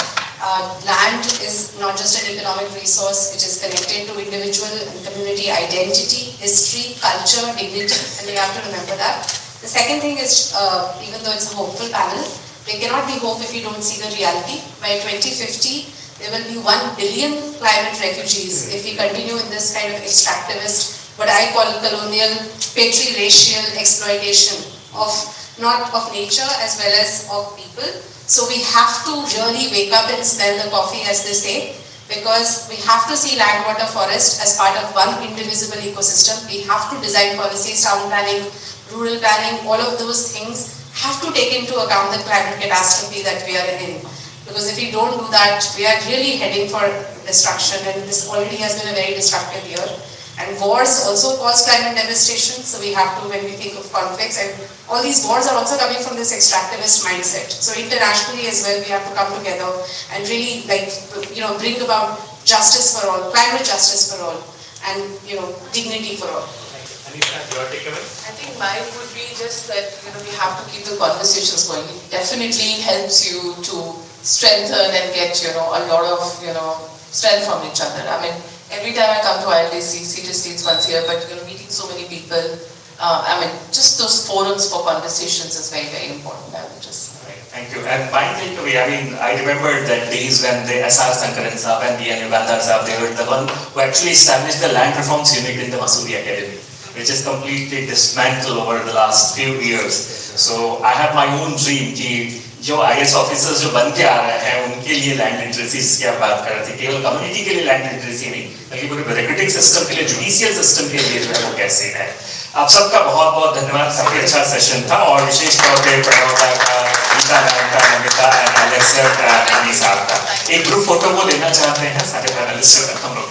S5: Land is not just an economic resource, it is connected to individual and community identity, history, culture, dignity, and we have to remember that. The second thing is, even though it's a hopeful panel, there cannot be hope if you don't see the reality. By 2050, there will be 1 billion climate refugees if we continue in this kind of extractivist, what I call colonial, patriarchal exploitation of not of nature as well as of people. So we have to really wake up and smell the coffee, as they say, because we have to see land, water, forest as part of one indivisible ecosystem. We have to design policies, town planning, rural planning, all of those things have to take into account the climate catastrophe that we are in. Because if we don't do that, we are really heading for destruction, and this already has been a very destructive year. And wars also cause climate devastation, so we have to, when we think of conflicts, and all these wars are also coming from this extractivist mindset. So internationally as well, we have to come together and really bring about justice for all, climate justice for all, and dignity for all.
S1: Anisha, your takeaway?
S2: I think mine would be just that we have to keep the conversations going. It definitely helps you to strengthen and get a lot of strength from each other. I mean, every time I come to ILDC, seriously it's once a year, but meeting so many people, just those forums for conversations is very, very important. I would just.
S1: Right, thank you. And my takeaway, I remember that days when the S.R. Sankaran Saab and B.N. Ugandar Saab, they were the one who actually established the land reforms unit in the Masuri Academy, which is completely dismantled over the last few years. So I have my own dream कि जो IAS officers जो बन के आ रहे हैं उनके लिए land literacy की आप बात कर रहे थे, केवल कम्युनिटी के लिए लैंड लिटरेसी नहीं बल्कि पूरे ब्यूरोक्रेटिक सिस्टम के लिए, जुडिशियल सिस्टम के लिए जो है वो कैसे है। आप सबका बहुत बहुत धन्यवाद, काफी अच्छा सेशन था और विशेष तौर पे प्रणव का, गीता मैम का, नमिता एंड अलेक्स का, अनी साहब का एक ग्रुप फोटो वो लेना चाहते हैं सारे पैनलिस्ट हम लोग।